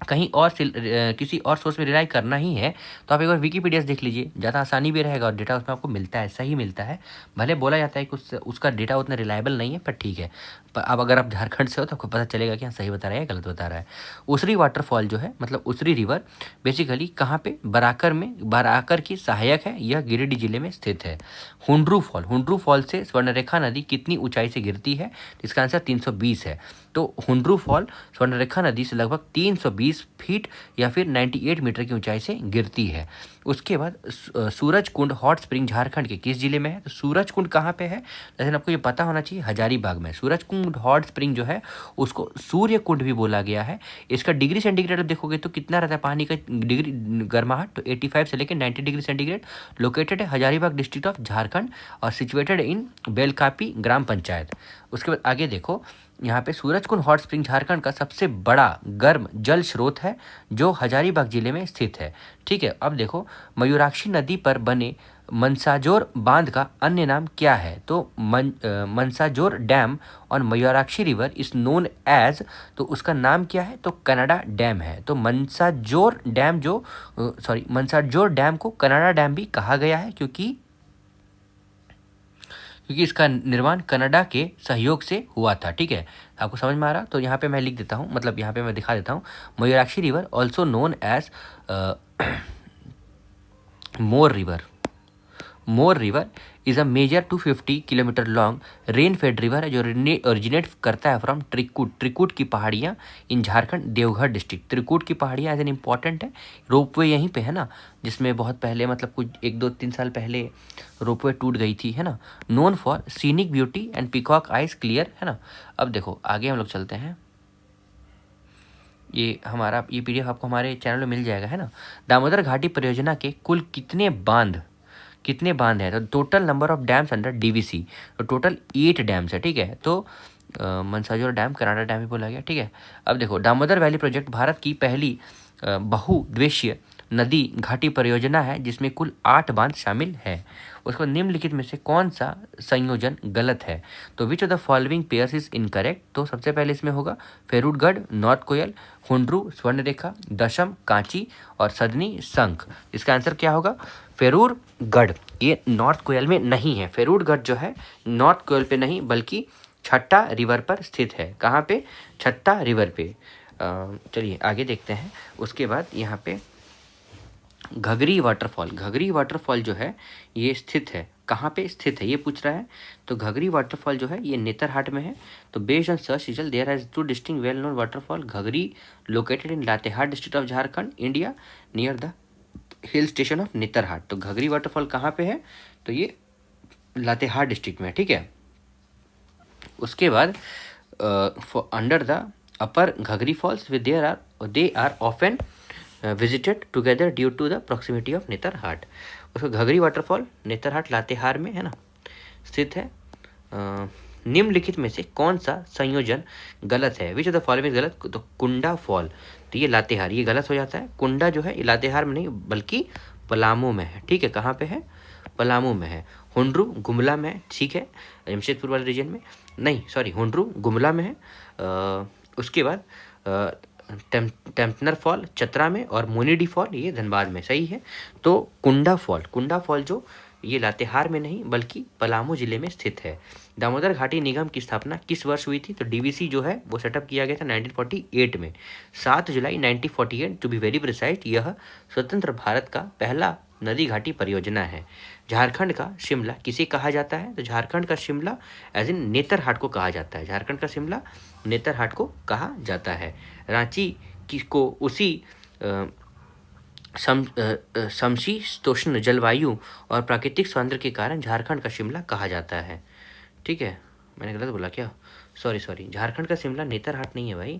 कहीं और से किसी और सोर्स में रिलाई करना ही है तो आप एक बार विकीपीडिया से देख लीजिए, ज़्यादा आसानी भी रहेगा और डेटा उसमें आपको मिलता है, सही मिलता है। भले बोला जाता है कि उसका डेटा उतना रिलायबल नहीं है, पर ठीक है। पर अब अगर आप झारखंड से हो तो आपको पता चलेगा कि हाँ सही बता रहा है या गलत बता रहा है। उसरी वाटरफॉल जो है मतलब उसरी रिवर बेसिकली कहाँ पे, बराकर में, बराकर की सहायक है, यह गिरिडीह जिले में स्थित है। हुंड्रू फॉल से स्वर्णरेखा नदी कितनी ऊंचाई से गिरती है, इसका आंसर 320 है। तो हुंड्रू फॉल स्वर्णरेखा नदी से लगभग 320 फीट या फिर 98 मीटर की ऊंचाई से गिरती है। उसके बाद सूरज कुंड हॉट स्प्रिंग झारखंड के किस जिले में है, तो सूरज कुंड कहाँ पे है, लेकिन आपको ये पता होना चाहिए हजारीबाग में। सूरज कुंड हॉट स्प्रिंग जो है उसको सूर्य कुंड भी बोला गया है। इसका डिग्री सेंटीग्रेड देखोगे तो कितना रहता है पानी का डिग्री गर्माहट, तो 85 से लेकर 90 डिग्री सेंटीग्रेड। लोकेटेड है हजारीबाग डिस्ट्रिक्ट ऑफ झारखंड और सिचुएटेड इन बेलकापी ग्राम पंचायत। उसके बाद आगे देखो, यहाँ पे सूरजकुंड हॉट स्प्रिंग झारखंड का सबसे बड़ा गर्म जल स्रोत है जो हजारीबाग जिले में स्थित है, ठीक है। अब देखो मयूराक्षी नदी पर बने मनसाजोर बांध का अन्य नाम क्या है, तो मनसाजोर डैम और Mayurakshi river is known as, तो उसका नाम क्या है, तो कनाडा डैम है। तो मनसाजोर डैम जो मनसाजोर डैम को कनाडा डैम भी कहा गया है क्योंकि इसका निर्माण कनाडा के सहयोग से हुआ था, ठीक है। आपको समझ में आ रहा, तो यहाँ पे मैं लिख देता हूँ, मतलब यहाँ पे मैं दिखा देता हूँ। Mayurakshi river also known as more river is a major 250 kilometre long rain fed river है जो ओरिजिनेट करता है फ्रॉम त्रिकूट की पहाड़ियाँ इन झारखंड देवघर डिस्ट्रिक्ट। त्रिकूट की पहाड़ियाँ एज एन इम्पॉर्टेंट है, रोपवे यहीं पे है ना, जिसमें बहुत पहले मतलब कुछ 1-2-3 साल पहले रोपवे टूट गई थी, है ना। Known for scenic beauty and peacock eyes clear, है ना। अब देखो आगे हम लोग चलते हैं, ये हमारा ये पीडीएफ आपको हमारे चैनल में मिल जाएगा, है ना। दामोदर घाटी परियोजना के कुल कितने बांध हैं, तो total number of dams under DVC, तो टोटल 8 डैम्स है, ठीक है। तो मनसाजोर डैम कनाडा डैम ही बोला गया, ठीक है। अब देखो दामोदर वैली प्रोजेक्ट भारत की पहली बहुउद्देशीय नदी घाटी परियोजना है जिसमें कुल 8 बांध शामिल है। उसको निम्नलिखित में से कौन सा संयोजन गलत है, तो which of the following pairs is incorrect, तो सबसे पहले इसमें होगा फेरुटगढ़ नॉर्थ कोयल, हुंड्रू स्वर्णरेखा, दशम कांची और सदनी शंख। इसका आंसर क्या होगा, फेरुरगढ़। ये नॉर्थ कोयल में नहीं है, फेरुरगढ़ जो है नॉर्थ कोयल पे नहीं बल्कि छट्टा रिवर पर स्थित है। कहाँ पे, छट्टा रिवर पे। चलिए आगे देखते हैं। उसके बाद यहाँ पे घघरी वाटरफॉल जो है ये स्थित है, कहाँ पे स्थित है ये पूछ रहा है। तो घघरी वाटरफॉल जो है ये नेतरहाट में है। तो based on search result there has 2 distinct well known waterfall Ghaghri located in Latehar district of Jharkhand India near the hill station of Netarhat. तो घघरी वाटरफॉल कहाँ पे है, तो ये लातेहार डिस्ट्रिक्ट में है, ठीक है। उसके बाद under the upper Ghaghri falls they are often visited together due to the proximity of Netarhat. उसका घघरी वाटरफॉल नेतरहाट लातेहार में है ना स्थित है। निम्नलिखित में से कौन सा संयोजन गलत है, विच ऑफ द फॉलोइंग गलत, तो कुंडा फॉल, तो ये लातेहार, ये गलत हो जाता है। कुंडा जो है ये लातेहार में नहीं बल्कि पलामू में है, ठीक है। कहाँ पे है, पलामू में है। हुंड्रू गुमला में है, ठीक है, जमशेदपुर वाले रीजन में नहीं, सॉरी हुंड्रू गुमला में है। उसके बाद टेम्पनर फॉल चतरा में और मोनीडी फॉल ये धनबाद में, सही है। तो कुंडा फॉल जो ये लातेहार में नहीं बल्कि पलामू जिले में स्थित है। दामोदर घाटी निगम की स्थापना किस वर्ष हुई थी, तो डीवीसी जो है वो सेटअप किया गया था 1948 में, 7 जुलाई 1948 टू बी वेरी प्रिसाइज। यह स्वतंत्र भारत का पहला नदी घाटी परियोजना है। झारखंड का शिमला किसे कहा जाता है, तो झारखंड का शिमला एज इन नेतरहाट को कहा जाता है, झारखंड का शिमला नेतरहाट को कहा जाता है। रांची को उसी समशीतोष्ण जलवायु और प्राकृतिक सौंदर्य के कारण झारखंड का शिमला कहा जाता है, ठीक है। मैंने गलत बोला क्या, सॉरी झारखंड का शिमला नेतरहाट नहीं है भाई,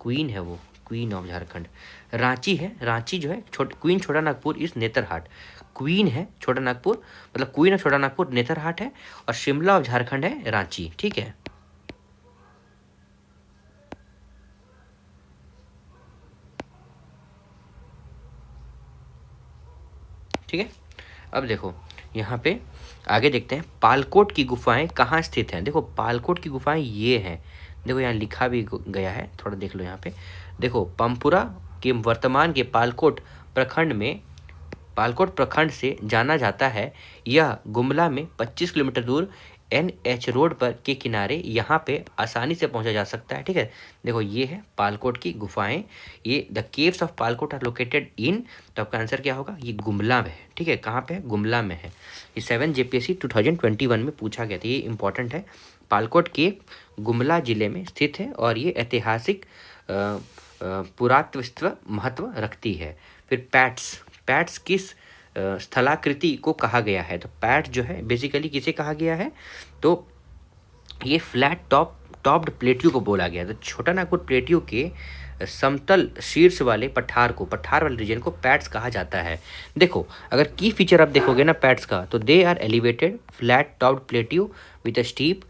क्वीन है वो, क्वीन ऑफ झारखंड। रांची है, रांची जो है क्वीन छोटा नागपुर इस नेतरहाट। क्वीन है छोटा नागपुर, मतलब क्वीन ऑफ छोटा नागपुर नेतरहाट है, और शिमला ऑफ झारखंड है रांची। ठीक है, ठीक है। अब देखो यहाँ पे आगे देखते हैं, पालकोट की गुफाएं कहाँ स्थित हैं। देखो पालकोट की गुफाएं ये हैं, देखो यहाँ लिखा भी गया है, थोड़ा देख लो यहाँ पे। देखो पंपुरा के वर्तमान के पालकोट प्रखंड से जाना जाता है। यह गुमला में 25 किलोमीटर दूर NH रोड पर के किनारे यहाँ पे आसानी से पहुँचा जा सकता है। ठीक है, देखो ये है पालकोट की गुफाएं, ये the caves of Palkot are located in, तो आपका आंसर क्या होगा, ये गुमला में है। ठीक है, कहाँ पे है, गुमला में है। ये 7 JPSC 2021 में पूछा गया था, ये इंपॉर्टेंट है। पालकोट के गुमला जिले में स्थित है और ये ऐतिहासिक पुरातत्व महत्व रखती है। फिर पैट्स किस स्थलाकृति को कहा गया है, तो पैट जो है बेसिकली किसे कहा गया है, तो ये फ्लैट टॉप्ड प्लेट्यू को बोला गया है। तो छोटा नागपुर प्लेट्यू के समतल शीर्ष वाले पठार वाले रीजन को पैट्स कहा जाता है। देखो अगर की फीचर आप देखोगे ना पैट्स का, तो they are elevated flat topped plateau with a steep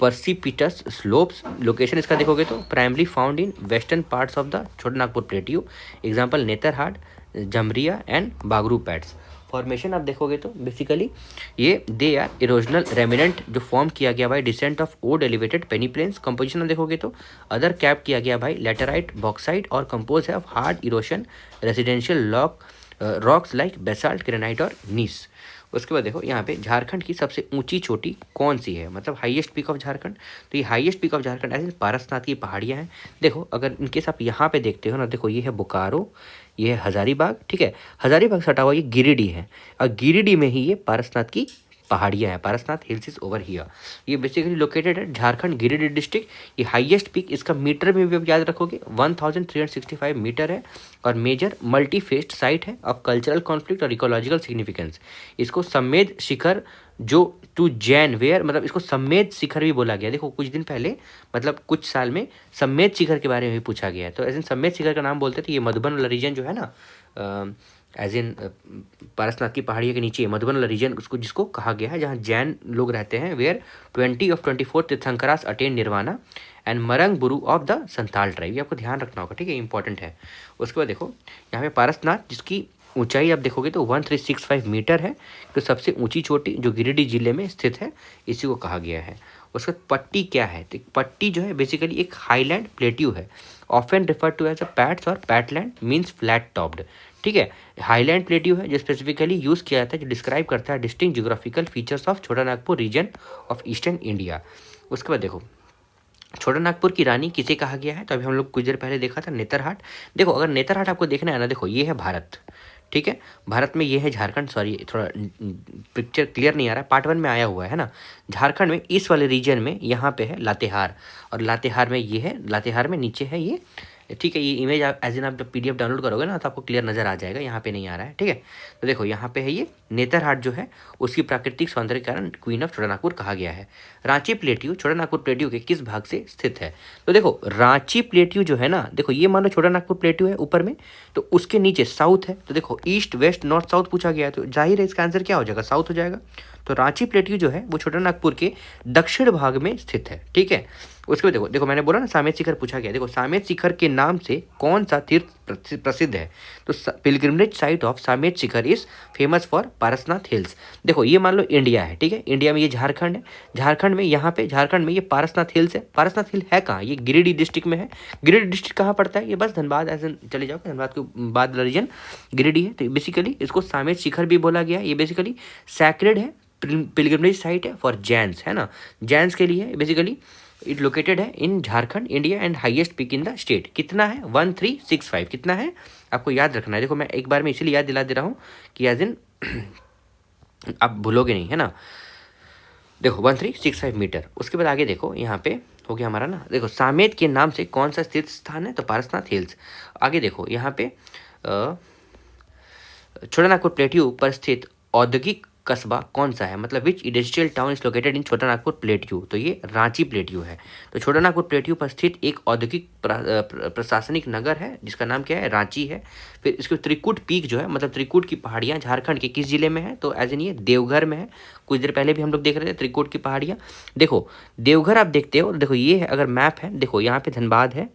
precipitous slopes. Location इसका देखोगे तो primary found in western parts of the Chota Nagpur plateau, example Netarhat, Jamariya and Bagru pats. Formation आप देखोगे तो बेसिकली ये दे आर इरोजनल रेमिनेंट जो फॉर्म किया गया by descent of old elevated peneplains. Composition आप देखोगे तो अदर कैप किया गया बाय लेटराइट बॉक्साइट और कंपोज है of hard erosion residential rocks like basalt, granite और नीस। उसके बाद देखो यहाँ पे झारखंड की सबसे ऊंची चोटी कौन सी है, मतलब हाईएस्ट पीक ऑफ झारखंड, तो ये हाईएस्ट पीक ऑफ झारखंड ऐसे पारसनाथ की पहाड़ियाँ हैं। देखो अगर इनकेस आप यहाँ पे देखते हो ना, देखो ये है बोकारो, ये है हजारीबाग। ठीक है, हजारीबाग से हटा हुआ ये गिरिडीह है, और गिरिडीह में ही ये पारसनाथ की पहाड़ियाँ हैं, Parasnath hills is over here. ये बेसिकली लोकेटेड है झारखंड गिरिडीह डिस्ट्रिक्ट। ये हाईएस्ट पीक, इसका मीटर में भी आप याद रखोगे 1365 मीटर है, और मेजर मल्टी फेस्ड साइट है ऑफ कल्चरल कॉन्फ्लिक्ट और इकोलॉजिकल सिग्निफिकेंस। इसको सम्मेद शिखर जो टू जैन वेयर, मतलब इसको सम्मेद शिखर भी बोला गया। देखो कुछ दिन पहले, मतलब कुछ साल में सम्मेद शिखर के बारे में भी पूछा गया है, तो ऐसे सम्मेद शिखर का नाम बोलते थे। ये मधुबन वाला रीजन जो है ना, एज इन पारसनाथ की पहाड़ियों के नीचे मधुबन वाला रीजन उसको जिसको कहा गया है, जहाँ जैन लोग रहते हैं। Where 20 of 24 तीर्थंकरास attain nirvana and मरंग Buru of the Santhal tribe. ये आपको ध्यान रखना होगा, ठीक है, इंपॉर्टेंट है। उसके बाद देखो यहाँ पे पारसनाथ जिसकी ऊंचाई आप देखोगे तो 1365 मीटर है, तो सबसे ऊंची चोटी जो गिरिडीह जिले में स्थित है, इसी को कहा गया है। उसका पट्टी क्या है, तो पट्टी जो है बेसिकली एक हाईलैंड प्लेट्यू है, often refer to as a pats और पैटलैंड मीन्स फ्लैट टॉप्ड। ठीक है, हाईलैंड प्लेट्यू है जो स्पेसिफिकली यूज किया जाता है, जो डिस्क्राइब करता है distinct geographical features of Chota Nagpur region of eastern India. उसके बाद देखो छोटा नागपुर की रानी किसे कहा गया है, तो अभी हम लोग कुछ देर पहले देखा था नेतरहाट। देखो अगर नेतरहाट आपको देखना है ना, देखो ये है भारत, ठीक है, भारत में ये है झारखंड, सॉरी थोड़ा पिक्चर क्लियर नहीं आ रहा है, पार्ट 1 में आया हुआ है ना। झारखंड में इस वाले रीजन में यहाँ पे है लातेहार, और लातेहार में ये है, लातेहार में नीचे है ये, ठीक है। ये इमेज आप एज इन आप जब PDF डाउनलोड करोगे ना तो आपको क्लियर नजर आ जाएगा, यहाँ पे नहीं आ रहा है, ठीक है। तो देखो यहाँ पे है ये नेतरहाट जो है, उसकी प्राकृतिक सौंदर्य के कारण क्वीन ऑफ छोटा नागपुर कहा गया है। रांची प्लेट्यू छोटा नागपुर प्लेट्यू के किस भाग से स्थित है, तो देखो रांची प्लेट्यू जो है ना, देखो ये मान लो छोटा नागपुर प्लेट्यू है ऊपर में, तो उसके नीचे साउथ है, तो देखो ईस्ट वेस्ट नॉर्थ साउथ पूछा गया है, तो जाहिर है इसका आंसर क्या हो जाएगा, साउथ हो जाएगा। तो रांची प्लेट्यू जो है वो छोटा नागपुर के दक्षिण भाग में स्थित है, ठीक है। उसके बाद देखो देखो मैंने बोला ना सामेत शिखर पूछा गया, देखो सामेत शिखर के नाम से कौन सा तीर्थ प्रसिद्ध है, तो pilgrimage site of Sammed Shikhar is famous for Parasnath hills. देखो ये मान लो इंडिया है, ठीक है, इंडिया में ये झारखंड है, झारखंड में यहाँ पे झारखंड में ये पारसनाथ हिल्स है। पारसनाथ हिल है कहाँ, ये गिरिडीह डिस्ट्रिक्ट में है। गिरिडीह डिस्ट्रिक्ट कहाँ पड़ता है, ये बस धनबाद ऐसे चले जाओ, धनबाद के बाद रीजन गिरिडीह है। तो बेसिकली इसको सामेत शिखर भी बोला गया है, ये बेसिकली सैक्रेड है, पिलग्रिमेज साइट है फॉर जैन्स, है ना, जैन्स के लिए बेसिकली। इट लोकेटेड है in Jharkhand India and highest peak in the state. कितना है 1365, कितना है आपको याद रखना है। देखो मैं एक बार में इसीलिए याद दिला दे रहा हूँ कि एज इन आप भूलोगे नहीं, है ना। देखो 1365 मीटर। उसके बाद आगे देखो यहाँ पे हो गया हमारा ना, देखो सामेत के नाम से कौन सा तीर्थ स्थान है, तो पारसनाथ हिल्स। आगे देखो यहाँ पे छोटा नागपुर प्लेट्यू पर स्थित औद्योगिक कस्बा कौन सा है, मतलब which industrial town is located in Chota Nagpur plateau, तो ये रांची प्लेट्यू है। तो छोटा नागपुर प्लेट्यू पर स्थित एक औद्योगिक प्रशासनिक नगर है जिसका नाम क्या है, रांची है। फिर इसके त्रिकुट पीक जो है, मतलब त्रिकुट की पहाड़ियाँ झारखंड के किस जिले में है, तो एज एन ये देवघर में है। कुछ देर पहले भी हम लोग देख रहे थे त्रिकुट की पहाड़ियाँ। देखो देवघर आप देखते हो, देखो ये है अगर मैप है, देखो यहाँ पे धनबाद है,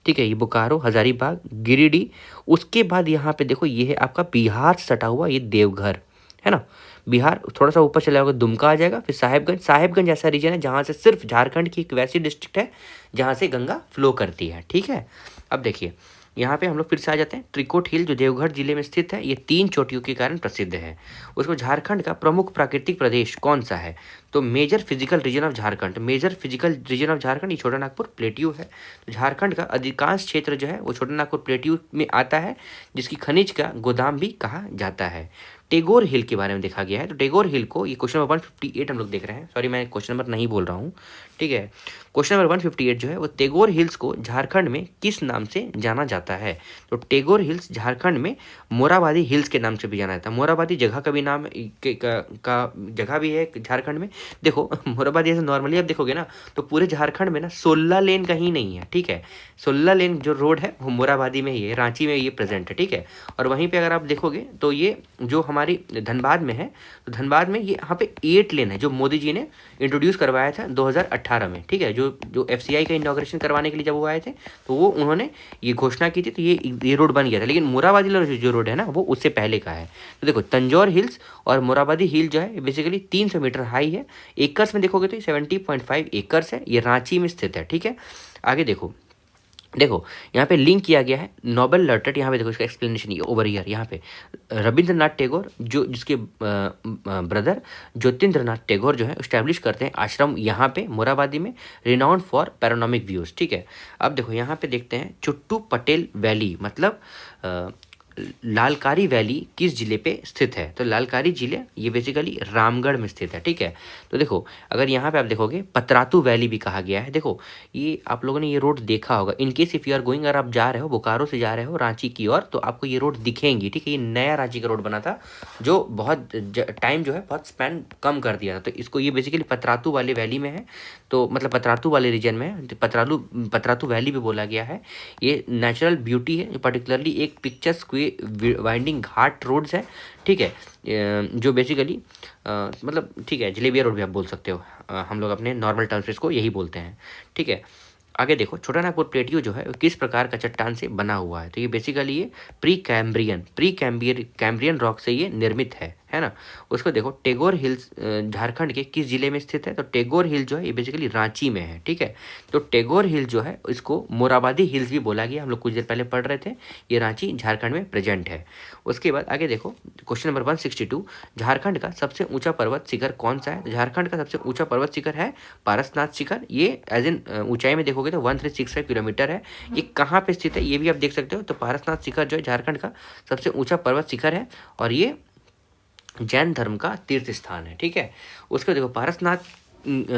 ठीक है, ये बोकारो, हजारीबाग, गिरिडीह। उसके बाद यहाँ पे देखो ये है आपका बिहार से सटा हुआ ये देवघर है ना। बिहार थोड़ा सा ऊपर चला जाओगे दुमका आ जाएगा, फिर साहेबगंज। साहेबगंज ऐसा रीजन है जहाँ से सिर्फ झारखंड की एक वैसी डिस्ट्रिक्ट है जहाँ से गंगा फ्लो करती है, ठीक है। अब देखिए यहाँ पे हम लोग फिर से आ जाते हैं। त्रिकुट हिल जो देवघर जिले में स्थित है, ये 3 चोटियों के कारण प्रसिद्ध है। उसको झारखंड का प्रमुख प्राकृतिक प्रदेश कौन सा है, तो major physical region of Jharkhand, major physical region of Jharkhand ये छोटा नागपुर प्लेट्यू है। तो झारखंड का अधिकांश क्षेत्र जो है वो छोटा नागपुर प्लेट्यू में आता है, जिसकी खनिज का गोदाम भी कहा जाता है। टेगोर हिल के बारे में देखा गया है, तो टेगोर हिल को, ये क्वेश्चन नंबर 158 हम लोग देख रहे हैं, सॉरी मैं क्वेश्चन नंबर नहीं बोल रहा हूँ, ठीक है। क्वेश्चन नंबर 158 जो है वो टेगोर हिल्स को झारखंड में किस नाम से जाना जाता है, तो टेगोर हिल्स झारखंड में मोराबादी हिल्स के नाम से भी जाना जाता है। मोराबादी जगह का भी नाम का जगह भी है झारखंड में। देखो मोराबादी ऐसे नॉर्मली आप देखोगे ना तो पूरे झारखंड में ना 16 लेन कहीं नहीं है, ठीक है। 16 लेन जो रोड है वो मोराबादी में ही है, रांची में ये प्रेजेंट है, ठीक है। और वहीं पे अगर आप देखोगे तो ये जो हमारी धनबाद में है, तो धनबाद में ये यहाँ पे 8 लेन है जो मोदी जी ने इंट्रोड्यूस करवाया था 2018 में, ठीक है। जो FCI का इनॉग्रेशन करवाने के लिए जब वो आए थे तो वो उन्होंने ये घोषणा की थी, तो ये रोड बन गया था। लेकिन मोराबादी जो रोड है ना वो उससे पहले का है। तो देखो तंजौर हिल्स और मोराबादी हिल जो है बेसिकली 300 मीटर हाई है। एकर्स में देखोगे तो 70.5 एकर्स है, ये रांची में स्थित है, ठीक है। आगे देखो यहाँ पे लिंक किया गया है नोबेल लॉरेट, यहाँ पे देखो इसका एक्सप्लेनेशन ये ओवर ईयर। यहाँ पे रविंद्रनाथ टैगोर जो जिसके ब्रदर ज्योतिन्द्रनाथ टैगोर जो है इस्टेब्लिश करते हैं आश्रम यहाँ पे मोराबादी में, रिनाउंड फॉर पैरानॉमिक व्यूज, ठीक है। अब देखो यहाँ पे देखते हैं चुट्टू पटेल वैली, मतलब लालकारी वैली किस जिले पे स्थित है, तो लालकारी जिले ये बेसिकली रामगढ़ में स्थित है, ठीक है। तो देखो अगर यहाँ पे आप देखोगे पतरातू वैली भी कहा गया है। देखो ये आप लोगों ने ये रोड देखा होगा, in case if you are going, अगर आप जा रहे हो बोकारो से जा रहे हो रांची की ओर तो आपको ये रोड दिखेंगी, ठीक है। ये नया रांची का रोड बना था जो बहुत टाइम जो है बहुत स्पैन कम कर दिया था, तो इसको ये बेसिकली पतरातू वाले वैली में है, तो मतलब पतरातू वाले रीजन में है, पतरातू वैली भी बोला गया है। ये नेचुरल ब्यूटी है, पर्टिकुलरली एक पिक्चर वाइंडिंग घाट रोड्स है, ठीक है, जो बेसिकली मतलब ठीक है जलेबिया रोड भी आप बोल सकते हो, हम लोग अपने नॉर्मल टर्म्स पे इसको यही बोलते हैं, ठीक है। आगे देखो छोटा नागपुर प्लेट्यू जो है किस प्रकार का चट्टान से बना हुआ है, तो ये बेसिकली ये कैम्ब्रियन रॉक से ये निर्मित है ना। उसको देखो टेगोर हिल्स झारखंड के किस जिले में स्थित है, तो टेगोर हिल जो है ये बेसिकली रांची में है, ठीक है। तो टेगोर हिल जो है इसको मोराबादी हिल्स भी बोला गया, हम लोग कुछ देर पहले पढ़ रहे थे, ये रांची झारखंड में प्रेजेंट है। उसके बाद आगे देखो क्वेश्चन नंबर 162, झारखंड का सबसे ऊंचा पर्वत शिखर कौन सा है, तो झारखंड का सबसे ऊंचा पर्वत शिखर है पारसनाथ शिखर, ये एज इन ऊंचाई में देखोगे तो 1365 किलोमीटर है। ये कहाँ पे स्थित है ये भी आप देख सकते हो, तो पारसनाथ शिखर जो है झारखंड का सबसे ऊंचा पर्वत शिखर है और ये जैन धर्म का तीर्थ स्थान है, ठीक है। उसको देखो पारसनाथ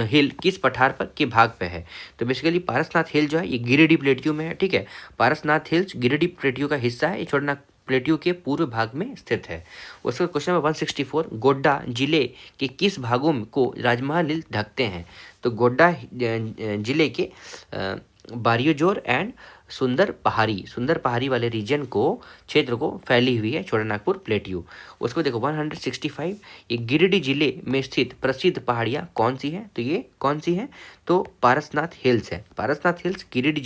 हिल किस पठार पर के भाग पे है, तो बेसिकली पारसनाथ हिल जो है ये गिरिडीह प्लेट्यू में है, ठीक है। पारसनाथ हिल्स गिरिडीह प्लेट्यू का हिस्सा है, ये छोटा नागपुर प्लेट्यू के पूर्व भाग में स्थित है। उसका क्वेश्चन नंबर 164, गोड्डा जिले के किस भागों को राजमहल हिल ढकते हैं, तो गोड्डा जिले के बारियोजोर एंड सुंदर पहाड़ी वाले रीजन को क्षेत्र को फैली हुई है छोटा नागपुर प्लेट्यू। उसको देखो 165, ये गिरिडीह जिले में स्थित प्रसिद्ध पहाड़ियाँ कौन सी हैं, तो ये कौन सी हैं, तो पारसनाथ हिल्स है। पारसनाथ हिल्स गिरिडीह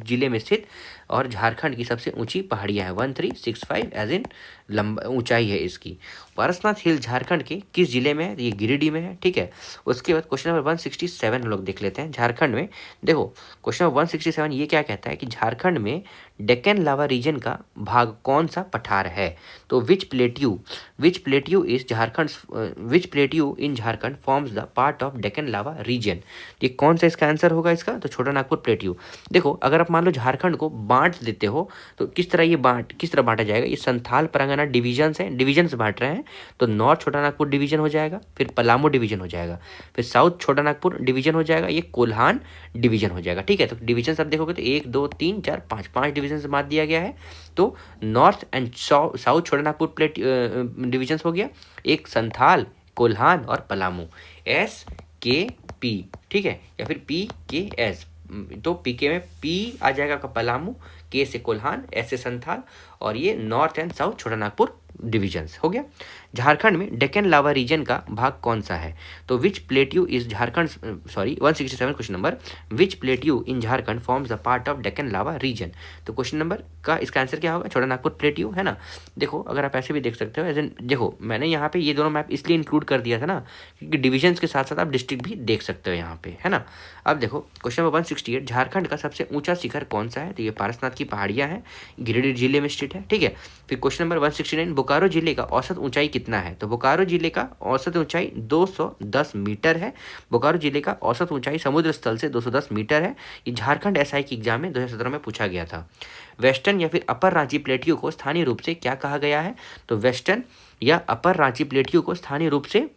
जिले में स्थित और झारखंड की सबसे ऊंची पहाड़ियाँ हैं, 1365 एज इन लंबा ऊंचाई है इसकी। पारसनाथ हिल झारखंड के किस जिले में है, ये गिरिडीह में है, ठीक है। उसके बाद क्वेश्चन नंबर 167 हम लोग देख लेते हैं। झारखंड में देखो क्वेश्चन नंबर 167 ये क्या कहता है कि झारखंड में डेक्कन लावा रीजन का भाग कौन सा पठार है, तो which plateau in Jharkhand forms the part of Deccan lava region, ये कौन सा इसका आंसर होगा इसका, तो छोटा नागपुर प्लेट्यू। देखो अगर आप मान लो झारखंड को बांट देते हो तो किस तरह बांटा जाएगा, ये संथाल परगना डिवीजन बांट रहे हैं, तो नॉर्थ छोटा नागपुर डिवीजन हो जाएगा, फिर पलामू डिवीजन हो जाएगा, फिर साउथ छोटा नागपुर डिवीजन हो जाएगा, ये कोल्हान डिवीजन हो जाएगा, ठीक है। तो डिवीजन सब देखोगे तो 1 2 3 4 5 डिवीजन डिवीजन से बांट दिया गया है। तो north and south Chotanagpur plate divisions हो गया, एक संथाल, कोल्हान और पलामू, SKP, ठीक है, या फिर PKS। तो PK में P आ जाएगा आपका पलामू, K से कोल्हान, S से संथाल, और ये north and south Chotanagpur divisions हो गया। झारखंड में डेक्कन लावा रीजन का भाग कौन सा है? तो which plateau is Jharkhand, sorry 167 question number, which plateau in Jharkhand forms the part of Deccan lava region. तो क्वेश्चन नंबर का इसका आंसर क्या होगा? छोटानागपुर प्लेट्यू, है ना। देखो अगर आप ऐसे भी देख सकते हो, एज एन देखो मैंने यहाँ पे ये दोनों मैप इसलिए इंक्लूड कर दिया था ना, क्योंकि डिविजन्स के साथ साथ आप डिस्ट्रिक्ट भी देख सकते हो यहाँ पे, है ना। अब देखो क्वेश्चन नंबर 168, झारखंड का सबसे ऊंचा शिखर कौन सा है? तो ये पारसनाथ की पहाड़ियाँ हैं, गिरिडीह जिले में स्थित है, ठीक है। फिर क्वेश्चन नंबर 169, बोकारो जिले का औसत ऊंचाई कितना है? तो बोकारो जिले का औसत ऊंचाई 210 मीटर है। बोकारो जिले का औसत ऊंचाई समुद्र स्थल से 210 मीटर है। ये झारखंड SI के एग्जाम में 2017 में पूछा गया था। वेस्टर्न या फिर अपर रांची प्लेट्यू को स्थानीय रूप से क्या कहा गया है? तो वेस्टर्न या अपर रांची प्लेट्यू को स्थानीय रूप से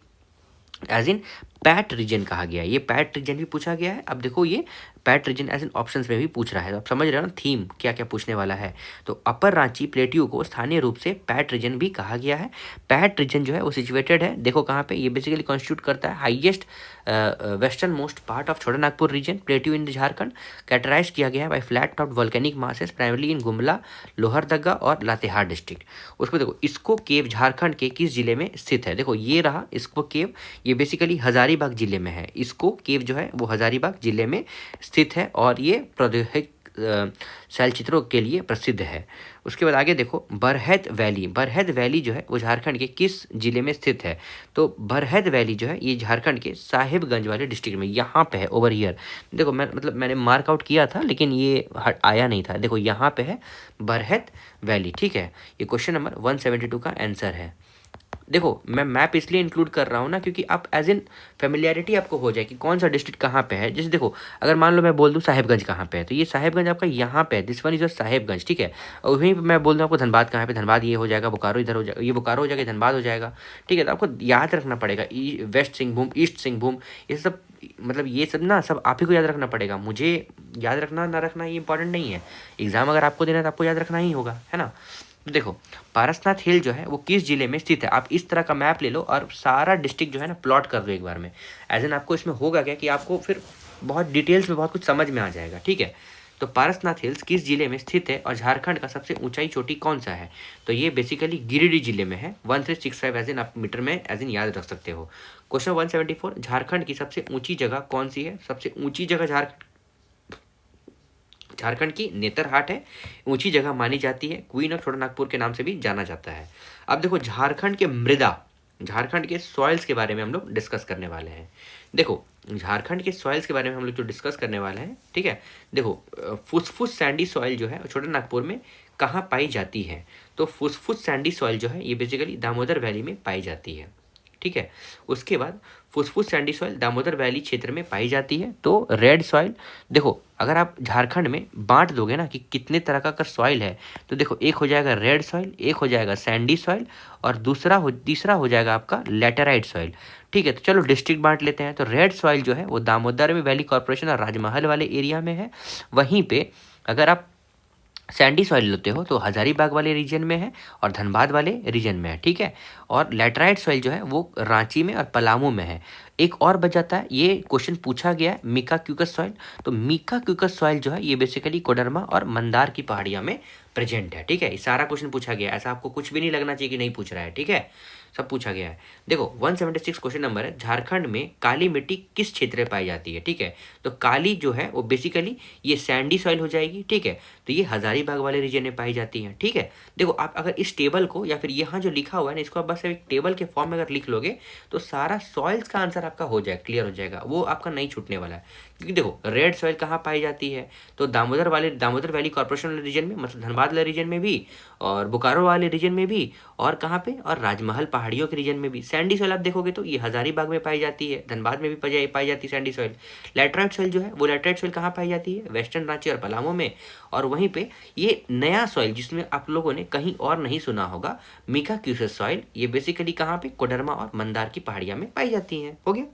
एज इन पैट रीजन कहा गया है। ये पैट रीजन भी पूछा गया है। अब देखो ये pat region as in options में भी पूछ रहा है, तो आप समझ रहे हो ना थीम क्या क्या पूछने वाला है। तो अपर रांची प्लेट्यू को स्थानीय रूप से पैट रीजन भी कहा गया है। पैट रीजन जो है वो सिचुएटेड है, देखो कहाँ पे, ये बेसिकली कॉन्स्टिट्यूट करता है highest western most part of Chotanagpur region, plateau in Jharkhand. Categorize किया गया है by flat top volcanic masses primarily in Gumla, Lohardaga और लातेहार डिस्ट्रिक्ट। उसको देखो, इसको केव झारखंड के किस जिले में स्थित है? देखो ये रहा इसको केव, ये बेसिकली हजारीबाग जिले में है। इसको केव जो है वो हजारीबाग जिले में स्थित है और ये प्रौद्योगिक शैलचित्रों के लिए प्रसिद्ध है। उसके बाद आगे देखो, बरहद वैली, बरहद वैली जो है वो झारखंड के किस जिले में स्थित है? तो बरहद वैली जो है ये झारखंड के साहिबगंज वाले डिस्ट्रिक्ट में, यहाँ पे है, ओवर हियर। देखो मैंने मार्क आउट किया था लेकिन ये आया नहीं था, देखो यहाँ पे है बरहद वैली, ठीक है। ये क्वेश्चन नंबर 172 का आंसर है। देखो मैं मैप इसलिए इंक्लूड कर रहा हूँ ना, क्योंकि आप एज इन फेमिलियरिटी आपको हो जाए कि कौन सा डिस्ट्रिक्ट कहाँ पे है। जैसे देखो अगर मान लो मैं बोल दूँ साहिबगंज कहाँ पे है, तो ये साहिबगंज आपका यहाँ पे है, दिस वन इज साहिबगंज, ठीक है। और वहीं पे मैं बोल दूँ आपको धनबाद कहाँ पे, धनबाद ये हो जाएगा, बोकारो इधर हो जाएगा, ये बोकारो हो जाएगा, धनबाद हो जाएगा, ठीक है। तो आपको याद रखना पड़ेगा वेस्ट सिंहभूम, ईस्ट सिंहभूम, ये सब मतलब ये सब ना सब आप ही को याद रखना पड़ेगा। मुझे याद रखना ना रखना ये इंपॉर्टेंट नहीं है, एग्जाम अगर आपको देना है तो आपको याद रखना ही होगा, है ना। तो देखो पारसनाथ हिल जो है वो किस जिले में स्थित है? आप इस तरह का मैप ले लो और सारा डिस्ट्रिक्ट जो है ना प्लॉट कर दो एक बार में, एज एन आपको इसमें होगा क्या कि आपको फिर बहुत डिटेल्स में बहुत कुछ समझ में आ जाएगा, ठीक है। तो पारसनाथ हिल्स किस जिले में स्थित है और झारखंड का सबसे ऊंचाई चोटी कौन सा है? तो ये बेसिकली गिरिडीह जिले में है। 1365 एज इन आप मीटर में एज इन याद रख सकते हो। क्वेश्चन 174, झारखंड की सबसे ऊंची जगह कौन सी है? सबसे ऊंची जगह झारखंड की नेतरहाट है, ऊंची जगह मानी जाती है, क्वीन ऑफ छोटानागपुर के नाम से भी जाना जाता है। अब देखो झारखंड के मृदा, झारखंड के सॉइल्स के बारे में हम लोग डिस्कस करने वाले हैं। देखो झारखंड के सॉइल्स के बारे में हम लोग जो डिस्कस करने वाले हैं, ठीक है। देखो फुसफुस सैंडी सॉइल जो है छोटानागपुर में कहाँ पाई जाती है? तो फुसफुस सैंडी सॉइल जो है ये बेसिकली दामोदर वैली में पाई जाती है, ठीक है। उसके बाद फुसफुस सैंडी सॉइल दामोदर वैली क्षेत्र में पाई जाती है। तो रेड सॉइल, देखो अगर आप झारखंड में बांट दोगे ना कि कितने तरह का अगर सॉइल है, तो देखो एक हो जाएगा रेड सॉइल, एक हो जाएगा सैंडी सॉइल और तीसरा हो जाएगा आपका लैटेराइट सॉइल, ठीक है। तो चलो डिस्ट्रिक्ट बांट लेते हैं। तो रेड सॉइल जो है वो दामोदर में वैली कॉर्पोरेशन और राजमहल वाले एरिया में है। वहीं पे अगर आप सैंडी सॉइल लेते हो तो हजारीबाग वाले रीजन में है और धनबाद वाले रीजन में है, ठीक है। और लैटराइट सॉइल जो है वो रांची में और पलामू में है। एक और बच जाता है, ये क्वेश्चन पूछा गया है, मीका क्यूकस सॉइल। तो मीका क्यूकस सॉइल जो है ये बेसिकली कोडरमा और मंदार की पहाड़ियाँ में प्रेजेंट है, ठीक है। ये सारा क्वेश्चन पूछा गया है, ऐसा आपको कुछ भी नहीं लगना चाहिए कि नहीं पूछ रहा है, ठीक है, सब पूछा गया है। देखो 176 क्वेश्चन नंबर है, झारखंड में काली मिट्टी किस क्षेत्र में पाई जाती है? ठीक है, तो काली जो है वो बेसिकली ये सैंडी सॉइल हो जाएगी, ठीक है। तो ये हजारीबाग वाले रीजन में पाई जाती है, ठीक है। देखो आप अगर इस टेबल को या फिर यहाँ जो लिखा हुआ है ना इसको आप बस एक टेबल के फॉर्म में अगर लिख लोगे तो सारा सॉइल्स का आंसर आपका हो जाएगा, क्लियर हो जाएगा, वो आपका नहीं छूटने वाला है। क्योंकि देखो रेड सॉइल कहाँ पाई जाती है, तो दामोदर वैली कॉर्पोरेशन वाले रीजन में, मतलब धनबाद वाले रीजन में भी, और बोकारो वाले रीजन में भी, और कहाँ पे, और राजमहल पहाड़ियों के रीजन में भी। सैंडी सॉइल आप देखोगे तो ये हजारीबाग में पाई जाती है, धनबाद में भी पाई जाती है सैंडी सॉइल। लैटराइट सॉइल जो है वो लैटराइट सॉइल कहाँ पाई जाती है, वेस्टर्न रांची और पलामू में। और वहीं पे ये नया सॉइल जिसमें आप लोगों ने कहीं और नहीं सुना होगा, मीका क्यूसस सॉइल, ये बेसिकली कहाँ पे, कोडरमा और मंदार की पहाड़ियाँ में पाई जाती हैं। हो गया।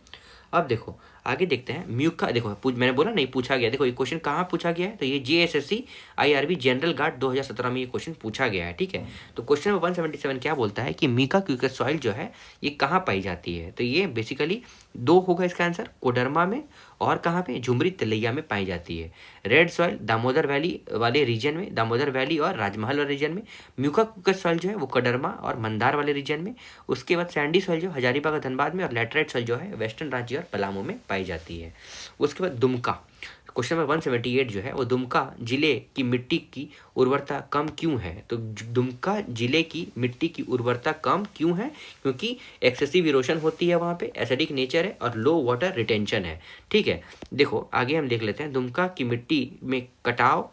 अब देखो आगे देखते हैं म्यूका, देखो मैंने बोला नहीं पूछा गया, देखो ये क्वेश्चन कहाँ पूछा गया है, तो ये JSSC IRB जनरल गार्ड 2017 में ये क्वेश्चन पूछा गया है, ठीक है। तो क्वेश्चन नंबर 177 क्या बोलता है कि मीका क्यूकस सॉइल जो है ये कहाँ पाई जाती है, तो ये बेसिकली दो होगा इसका आंसर, कोडरमा में और कहाँ पे, झुमरी तिलैया में पाई जाती है। रेड सॉइल दामोदर वैली वाले रीजन में, दामोदर वैली और राजमहल वाले रीजन में। म्यूका क्यूकस सॉइल जो है वो कोडरमा और मंदार वाले रीजन में। उसके बाद सैंडी सॉइल जो हजारीबाग और धनबाद में, और लैटराइट सॉइल जो है वेस्टर्न रांची और पलामू में पाई जाती है। उसके बाद दुमका, क्वेश्चन नंबर 178 जो है वो दुमका जिले की मिट्टी की उर्वरता कम क्यों है, तो दुमका जिले की मिट्टी की उर्वरता कम क्यों है, क्योंकि एक्सेसिव इरोशन होती है वहाँ पे, एसिडिक नेचर है और लो वाटर रिटेंशन है, ठीक है। देखो आगे हम देख लेते हैं, दुमका की मिट्टी में कटाव,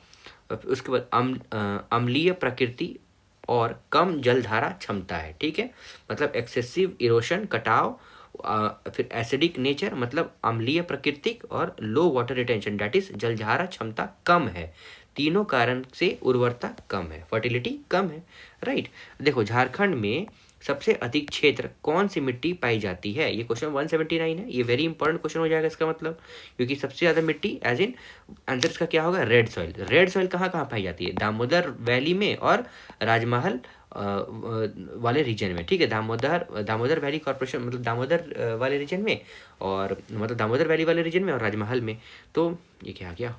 उसके बाद अम्लीय प्रकृति और कम जलधारा क्षमता है, ठीक है। मतलब एक्सेसिव इरोशन, कटाव, फिर एसिडिक नेचर मतलब अम्लीय प्राकृतिक, और लो वाटर रिटेंशन दैट इज जलधारा क्षमता कम है। तीनों कारण से उर्वरता कम है, फर्टिलिटी कम है, राइट। देखो झारखंड में सबसे अधिक क्षेत्र कौन सी मिट्टी पाई जाती है, ये क्वेश्चन 179 है, ये वेरी इंपॉर्टेंट क्वेश्चन हो जाएगा इसका मतलब, क्योंकि सबसे ज़्यादा मिट्टी एज इन आंसर इसका क्या होगा, रेड सॉइल। रेड सॉइल कहाँ कहाँ पाई जाती है, दामोदर वैली में और राजमहल वाले रीजन में, ठीक है। दामोदर वैली कॉर्पोरेशन मतलब दामोदर वाले रीजन में, और मतलब दामोदर वैली वाले रीजन में और राजमहल में। तो ये क्या आ गया,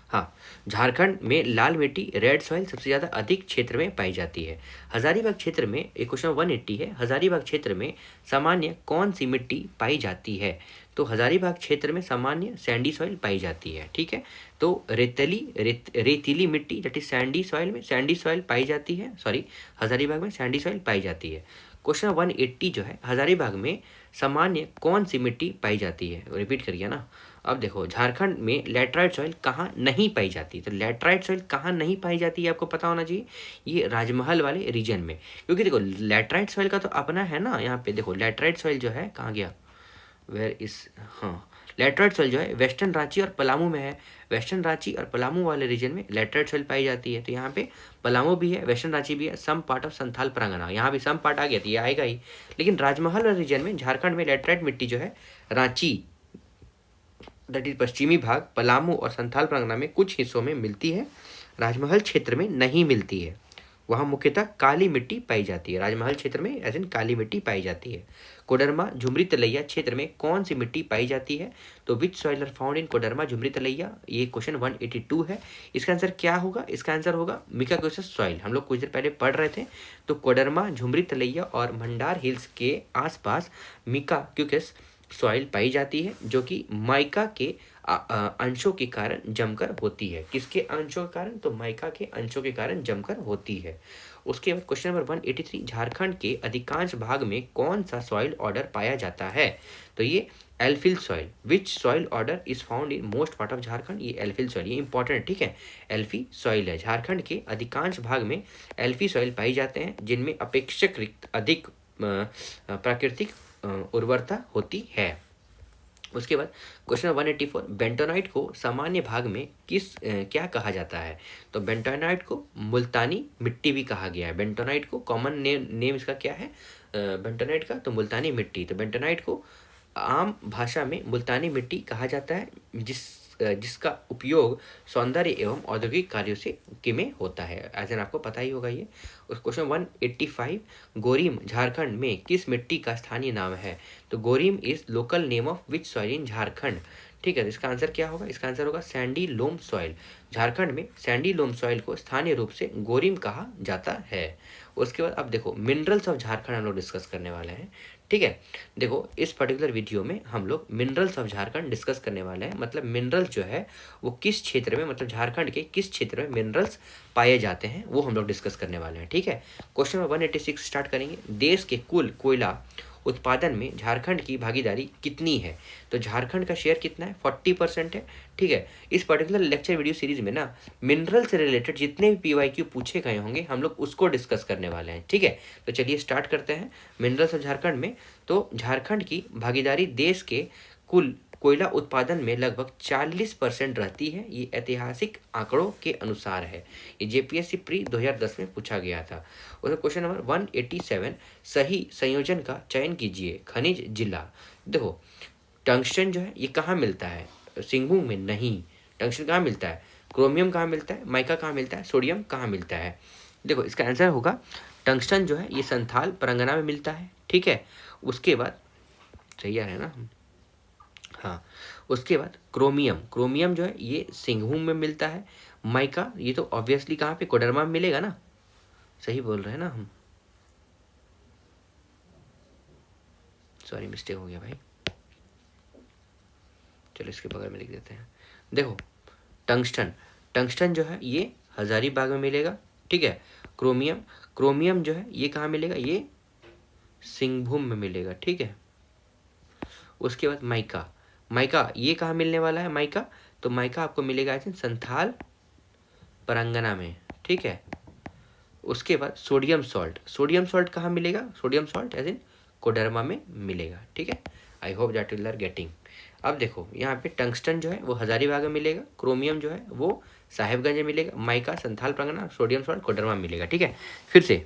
हाँ, झारखंड में लाल मिट्टी रेड सॉइल सबसे ज़्यादा अधिक क्षेत्र में पाई जाती है। हजारीबाग क्षेत्र में, एक क्वेश्चन 180 है, हजारीबाग क्षेत्र में सामान्य कौन सी मिट्टी पाई जाती है, तो हजारीबाग क्षेत्र में सामान्य सैंडी सॉइल पाई जाती है, ठीक है। तो रेतीली मिट्टी दैट इज सैंडी सॉइल में सैंडी सॉइल पाई जाती है, सॉरी हजारीबाग में सैंडी सॉइल पाई जाती है। क्वेश्चन 180 जो है, हजारीबाग में सामान्य कौन सी मिट्टी पाई जाती है, रिपीट करिए ना। अब देखो झारखंड में लैटराइट सॉइल कहाँ नहीं पाई जाती, तो लैटराइट सॉइल कहाँ नहीं पाई जाती है आपको पता होना चाहिए, ये राजमहल वाले रीजन में, क्योंकि देखो लैटराइट सॉइल का तो अपना है ना, यहाँ पे देखो लैटराइट सॉइल जो है कहाँ गया, वेयर इस, हाँ, लैटराइट सॉइल जो है वेस्टर्न रांची और पलामू में है। वेस्टर्न रांची और पलामू वाले रीजन में लैटराइट सॉइल पाई जाती है, तो यहाँ पे पलामू भी है, वेस्टर्न रांची भी है, some part of Santhal Pargana, यहाँ भी सम पार्ट आ गया तो ये आएगा ही। लेकिन राजमहल वाले रीजन में झारखंड में लैटराइट मिट्टी जो है रांची दैट इज पश्चिमी भाग, पलामू और संथाल परगना में कुछ हिस्सों में मिलती है, राजमहल क्षेत्र में नहीं मिलती है। वहाँ मुख्यतः काली मिट्टी पाई जाती है, राजमहल क्षेत्र में ऐसे काली मिट्टी पाई जाती है। कोडरमा झुमरी तलैया क्षेत्र में कौन सी मिट्टी पाई जाती है, तो which soil are found in Koderma Jhumri Telaiya, ये क्वेश्चन 182 है। इसका आंसर क्या होगा, इसका आंसर होगा मिका क्यूकस सॉइल, हम लोग कुछ देर पहले पढ़ रहे थे। तो कोडरमा झुमरी तलैया और मंडार हिल्स के आसपास मिका क्यूकस सॉइल पाई जाती है, जो कि माइका के अंशों के कारण जमकर होती है। किसके अंशों के कारण, तो माइका के अंशों के कारण जमकर होती है। उसके बाद क्वेश्चन नंबर 183, झारखंड के अधिकांश भाग में कौन सा सॉइल ऑर्डर पाया जाता है, तो ये एल्फिल soil. Which soil order is found in most part of Jharkhand, ये एल्फिल सॉइल, ये इंपॉर्टेंट है, ठीक है। एल्फी सॉइल है, झारखंड के अधिकांश भाग में एल्फी सॉइल पाई जाते हैं, जिनमें अपेक्षाकृत अधिक प्राकृतिक उर्वरता होती है। उसके बाद क्वेश्चन 184, बेंटोनाइट को सामान्य भाग में क्या कहा जाता है, तो बेंटोनाइट को मुल्तानी मिट्टी भी कहा गया है। बेंटोनाइट को कॉमन नेम इसका क्या है, बेंटोनाइट का, तो मुल्तानी मिट्टी। तो बेंटोनाइट को आम भाषा में मुल्तानी मिट्टी कहा जाता है, जिसका उपयोग सौंदर्य एवं औद्योगिक कार्यों के में होता है, एज एन आपको पता ही होगा ये। उस क्वेश्चन 185, गोरीम झारखंड में किस मिट्टी का स्थानीय नाम है, तो Gorim is local name of which soil in Jharkhand, ठीक है। तो इसका आंसर क्या होगा, इसका आंसर होगा सैंडी लोम सॉइल। झारखंड में सैंडी लोम सॉइल को स्थानीय रूप से गोरीम कहा जाता है। उसके बाद अब देखो मिनरल्स ऑफ झारखंड हम लोग डिस्कस करने वाले हैं, ठीक है। देखो इस पर्टिकुलर वीडियो में हम लोग मिनरल्स ऑफ झारखंड डिस्कस करने वाले हैं, मतलब मिनरल्स जो है वो किस क्षेत्र में, मतलब झारखंड के किस क्षेत्र में मिनरल्स पाए जाते हैं वो हम लोग डिस्कस करने वाले हैं, ठीक है। क्वेश्चन नंबर 186 स्टार्ट करेंगे। देश के कुल कोयला उत्पादन में झारखंड की भागीदारी कितनी है, तो झारखंड का शेयर कितना है, 40% है, ठीक है। इस पर्टिकुलर लेक्चर वीडियो सीरीज में ना मिनरल से रिलेटेड जितने भी PYQ पूछे गए होंगे हम लोग उसको डिस्कस करने वाले हैं, ठीक है। तो चलिए स्टार्ट करते हैं मिनरल्स और झारखंड में। तो झारखंड की भागीदारी देश के कुल कोयला उत्पादन में लगभग 40% रहती है, ये ऐतिहासिक आंकड़ों के अनुसार है। ये JPSC प्री 2010 में पूछा गया था। और क्वेश्चन नंबर 187, सही संयोजन का चयन कीजिए, खनिज जिला। देखो टंगस्टन जो है ये कहाँ मिलता है? सिंहभूम में नहीं। टंगस्टन कहाँ मिलता है? क्रोमियम कहाँ मिलता है? माइका कहाँ मिलता है? सोडियम कहाँ मिलता है? देखो इसका आंसर होगा टंगस्टन जो है ये संथाल परगना में मिलता है, ठीक है। उसके बाद सही आ रहा है ना? हाँ, उसके बाद क्रोमियम, क्रोमियम जो है ये सिंहभूम में मिलता है। माइका ये तो ऑब्वियसली कहाँ पे, कोडरमा में मिलेगा ना, सही बोल रहे हैं ना हम? सॉरी मिस्टेक हो गया भाई, चलो इसके बगल में लिख देते हैं। देखो टंगस्टन, टंगस्टन जो है ये हजारीबाग में मिलेगा, ठीक है। क्रोमियम, क्रोमियम जो है ये कहाँ मिलेगा? ये सिंहभूम में मिलेगा, ठीक है। उसके बाद माइका, माइका ये कहाँ मिलने वाला है? माइका तो माइका आपको मिलेगा आई संथाल परगना में, ठीक है। उसके बाद सोडियम सॉल्ट, सोडियम सॉल्ट कहाँ मिलेगा? Sodium salt as in Koderma में मिलेगा, ठीक है। I hope that you are getting. अब देखो यहाँ पे टंगस्टन जो है वो हजारीबाग में मिलेगा, क्रोमियम जो है वो साहेबगंज में मिलेगा, mica Santhal Pargana, sodium salt Koderma में मिलेगा, ठीक है। फिर से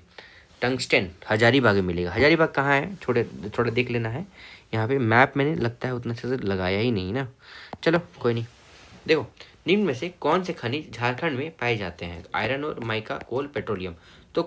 टंगस्टन हजारीबाग में मिलेगा। हजारीबाग कहाँ है? थोड़ा देख लेना है यहाँ पे, मैप मैंने लगता है उतना अच्छे से लगाया ही नहीं ना, चलो कोई नहीं। देखो निम्न में से कौन से खनिज झारखंड में पाए जाते हैं? आयरन और माइका, कोल, पेट्रोलियम। तो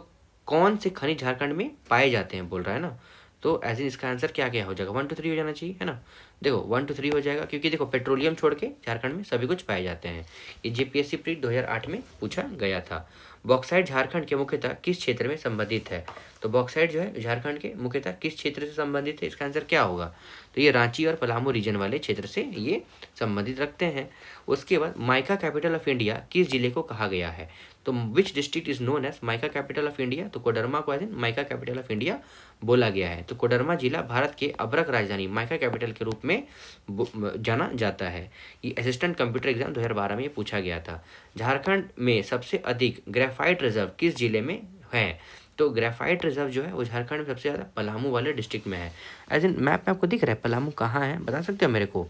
कौन से खनिज झारखंड में पाए जाते हैं बोल रहा है ना, तो एज इन इसका आंसर क्या क्या हो जाएगा? 1 2 3 हो जाना चाहिए, है ना। देखो 1 2 3 हो जाएगा, क्योंकि देखो पेट्रोलियम छोड़ के झारखंड में सभी कुछ पाए जाते हैं। ये जेपीएससी प्री 2008 में पूछा गया था। बॉक्साइट झारखंड के मुख्यतः किस क्षेत्र में संबंधित है? तो बॉक्साइट जो है झारखंड के मुख्यतः किस क्षेत्र से संबंधित है? इसका आंसर क्या होगा? तो ये रांची और पलामू रीजन वाले क्षेत्र से ये संबंधित रखते हैं। उसके बाद माइका कैपिटल ऑफ इंडिया किस जिले को कहा गया है? तो which district is known as mica capital of India? तो कोडरमा को as in mica capital of India बोला गया है। तो कोडरमा जिला भारत के अब्रक राजधानी माइका कैपिटल के रूप में जाना जाता है। ये असिस्टेंट कंप्यूटर एग्जाम 2012 में पूछा गया था। झारखंड में सबसे अधिक ग्रेफाइट रिजर्व किस जिले में है? तो ग्रेफाइट रिजर्व जो है वो झारखंड में सबसे ज़्यादा पलामू वाले डिस्ट्रिक्ट में है। एज इन मैप में आपको दिख रहा है पलामू कहाँ है, बता सकते हो मेरे को?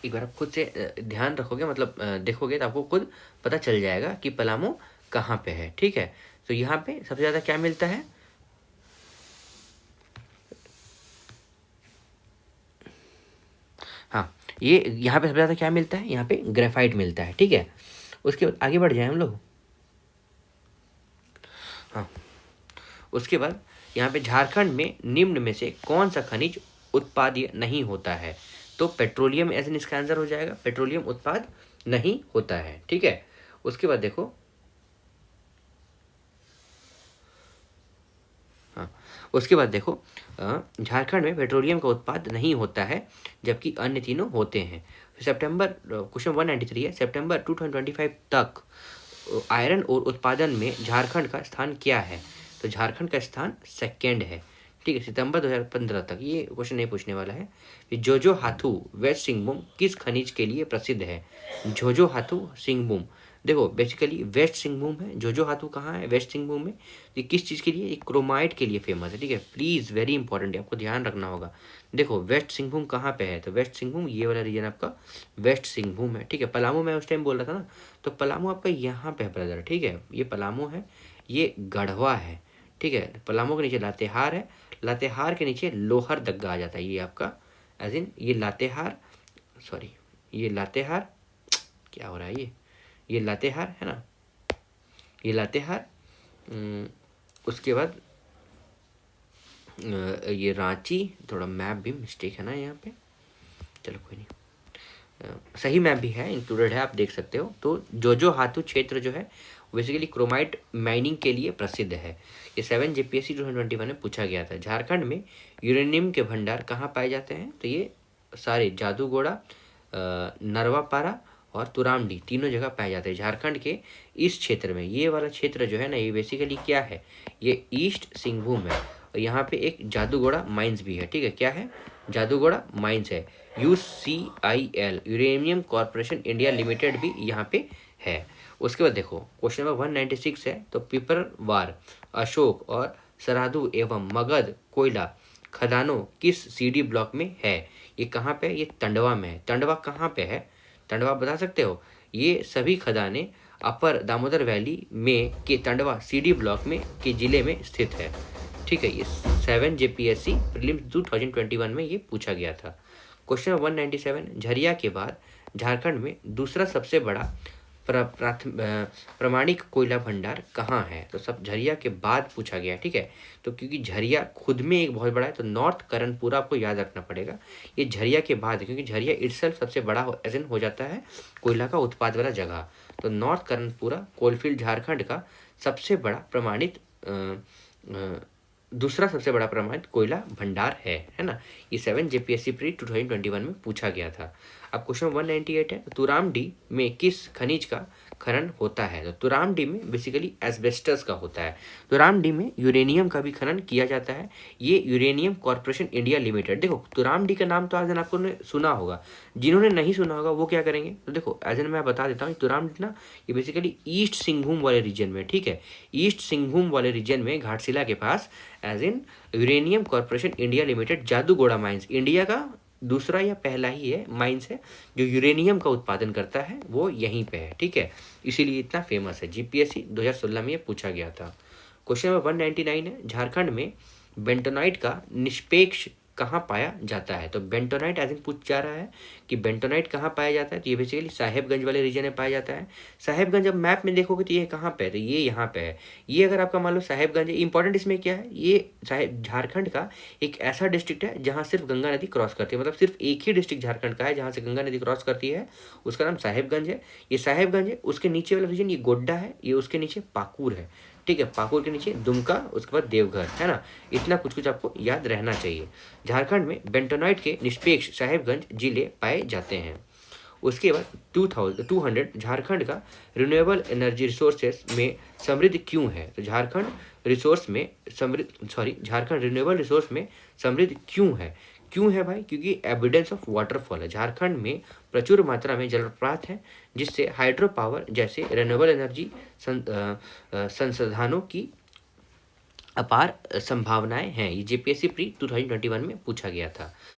एक बार आप खुद से ध्यान रखोगे, मतलब देखोगे तो आपको खुद पता चल जाएगा कि पलामू कहाँ पे है, ठीक है। तो यहाँ पे सबसे ज़्यादा क्या मिलता है? हाँ, ये यहाँ पे सबसे ज़्यादा क्या मिलता है? यहाँ पे ग्रेफाइट मिलता है, ठीक है। उसके बाद आगे बढ़ जाए हम लोग। हाँ, उसके बाद यहाँ पे झारखंड में निम्न में से कौन सा खनिज उत्पाद्य नहीं होता है? तो पेट्रोलियम एज इन इसका आंसर हो जाएगा, पेट्रोलियम उत्पाद नहीं होता है, ठीक है। उसके बाद देखो, हाँ, उसके बाद देखो झारखंड में पेट्रोलियम का उत्पाद नहीं होता है, जबकि अन्य तीनों होते हैं। सितंबर क्वेश्चन 193 है, सितंबर 2025 तक आयरन और उत्पादन में झारखंड का स्थान क्या है? तो झारखंड का स्थान सेकेंड है, ठीक है, सितंबर 2015 तक। ये क्वेश्चन नहीं पूछने वाला है। जोजो हाथू वेस्ट सिंहभूम किस खनिज के लिए प्रसिद्ध है? जोजो हाथू सिंहभूम, देखो बेसिकली वेस्ट सिंहभूम है। जोजो हाथू कहाँ है? वेस्ट सिंहभूम में। ये किस चीज़ के लिए? एक क्रोमाइट के लिए फेमस है, ठीक है। प्लीज़ वेरी इंपॉर्टेंट है, आपको ध्यान रखना होगा। देखो वेस्ट सिंहभूम कहाँ पे है? तो वेस्ट सिंहभूम ये वाला रीजन आपका वेस्ट सिंहभूम है, ठीक है। पलामू मैं उस टाइम बोल रहा था ना, तो पलामू आपका यहाँ पे है ब्रदर, ठीक है। ये पलामू है, ये गढ़वा है, ठीक है। पलामू के नीचे लातेहार है, लातेहार के नीचे लोहरदग्गा आ जाता है। ये आपका एज इन ये लातेहार, सॉरी ये लातेहार, क्या हो रहा है ये लातेहार है ना, ये लातेहार। उसके बाद ये रांची, थोड़ा मैप भी मिस्टेक है ना यहाँ पे, चलो कोई नहीं, सही मैप भी है, इंक्लूडेड है, आप देख सकते हो। तो जोजो हाथू क्षेत्र जो है बेसिकली क्रोमाइट माइनिंग के लिए प्रसिद्ध है। ये 7 जेपीएससी 2021 में पूछा गया था। झारखंड में यूरेनियम के भंडार कहाँ पाए जाते हैं? तो ये सारे जादूगोड़ा, नरवापारा और तुरामडी तीनों जगह पाए जाते हैं झारखंड के इस क्षेत्र में। ये वाला क्षेत्र जो है ना, ये बेसिकली क्या है? ये ईस्ट सिंहभूम है, और यहाँ पे एक जादूगोड़ा माइंस भी है, ठीक है। क्या है? जादूगोड़ा माइंस है। UCIL uranium corporation India limited भी यहाँ पे है। उसके बाद देखो क्वेश्चन नंबर 196 है, तो पिपरवार, अशोक और सराधु एवं मगध कोयला खदानों किस CD ब्लॉक में है? ये कहाँ पे है? ये टंडवा में है। टंडवा कहाँ पे है? टंडवा बता सकते हो? ये सभी खदानें अपर दामोदर वैली में के टंडवा CD ब्लॉक में के जिले में स्थित है। ठीक है, ये 7 जेपीएससी प्रीलिम्स 2021 में ये पूछा गया था। क्वेश्चन नंबर 197, झरिया के बाद झारखंड में दूसरा सबसे बड़ा प्रमाणिक कोयला भंडार कहाँ है? तो सब झरिया के बाद पूछा गया है, ठीक है। तो क्योंकि झरिया खुद में एक बहुत बड़ा है, तो नॉर्थ करनपुरा आपको याद रखना पड़ेगा। ये झरिया के बाद है, क्योंकि झरिया इटसेल्फ सबसे बड़ा हो जाता है कोयला का उत्पाद वाला जगह। तो नॉर्थ करनपुरा कोलफील्ड झारखंड का सबसे बड़ा प्रमाणित दूसरा सबसे बड़ा प्रमाणित कोयला भंडार है ना। ये 7 जेपीएससी प्री 2021 में पूछा गया था। अब क्वेश्चन 198 है, तुरामडी में किस खनिज का खनन होता है? तो तुरामडी में बेसिकली एस्बेस्टस का होता है। तुरामडी में यूरेनियम का भी खनन किया जाता है। ये यूरेनियम कॉर्पोरेशन इंडिया लिमिटेड। देखो, तुरामडी का नाम तो आज दिन आपको सुना होगा, जिन्होंने नहीं सुना होगा वो क्या करेंगे, तो देखो एज एन मैं बता देता हूँ। तुरामडी ना ये बेसिकली ईस्ट सिंहभूम वाले रीजन में, ठीक है, ईस्ट सिंहभूम वाले रीजन में घाटशिला के पास as in uranium corporation India limited Jaduguda mines, India का दूसरा या पहला ही है माइंस है जो यूरेनियम का उत्पादन करता है, वो यहीं पे है, ठीक है, इसीलिए इतना फेमस है। जीपीएससी 2016 में ये पूछा गया था। क्वेश्चन नंबर 199 है, झारखंड में बेंटोनाइट का निष्पेक्ष कहाँ पाया जाता है? तो बेंटोनाइट एज इन पूछ जा रहा है कि बेंटोनाइट कहाँ पाया जाता है, तो ये बेसिकली साहेबगंज वाले रीजन में पाया जाता है। साहेबगंज अब मैप में देखोगे तो ये कहाँ पे है, तो ये यहाँ पे है। ये अगर आपका मान लो साहेबगंज है, इंपॉर्टेंट इसमें क्या है, ये झारखंड का एक ऐसा डिस्ट्रिक्ट है जहाँ सिर्फ गंगा नदी क्रॉस करती है, मतलब सिर्फ एक ही डिस्ट्रिक्ट झारखंड का है जहाँ से गंगा नदी क्रॉस करती है, उसका नाम साहेबगंज है। ये साहेबगंज है, उसके नीचे वाला रीजन ये गोड्डा है, ये उसके नीचे पाकुड़ है, ठीक है, पाकुड़ के नीचे दुमका, उसके बाद देवघर, है ना। इतना कुछ कुछ आपको याद रहना चाहिए। झारखंड में बेंटोनाइट के निष्पेक्ष साहेबगंज जिले पाए जाते हैं। उसके बाद 200 झारखंड का रिन्यूएबल एनर्जी रिसोर्सेस में समृद्ध क्यों है? तो झारखंड रिन्यूएबल रिसोर्स में समृद्ध क्यों है? क्यों है भाई? क्योंकि एविडेंस ऑफ वाटरफॉल है। झारखंड में प्रचुर मात्रा में जलप्रपात है, जिससे हाइड्रो पावर जैसे रिन्यूएबल एनर्जी संसाधनों की अपार संभावनाएं हैं। ये जेपीएससी प्री 2021 में पूछा गया था।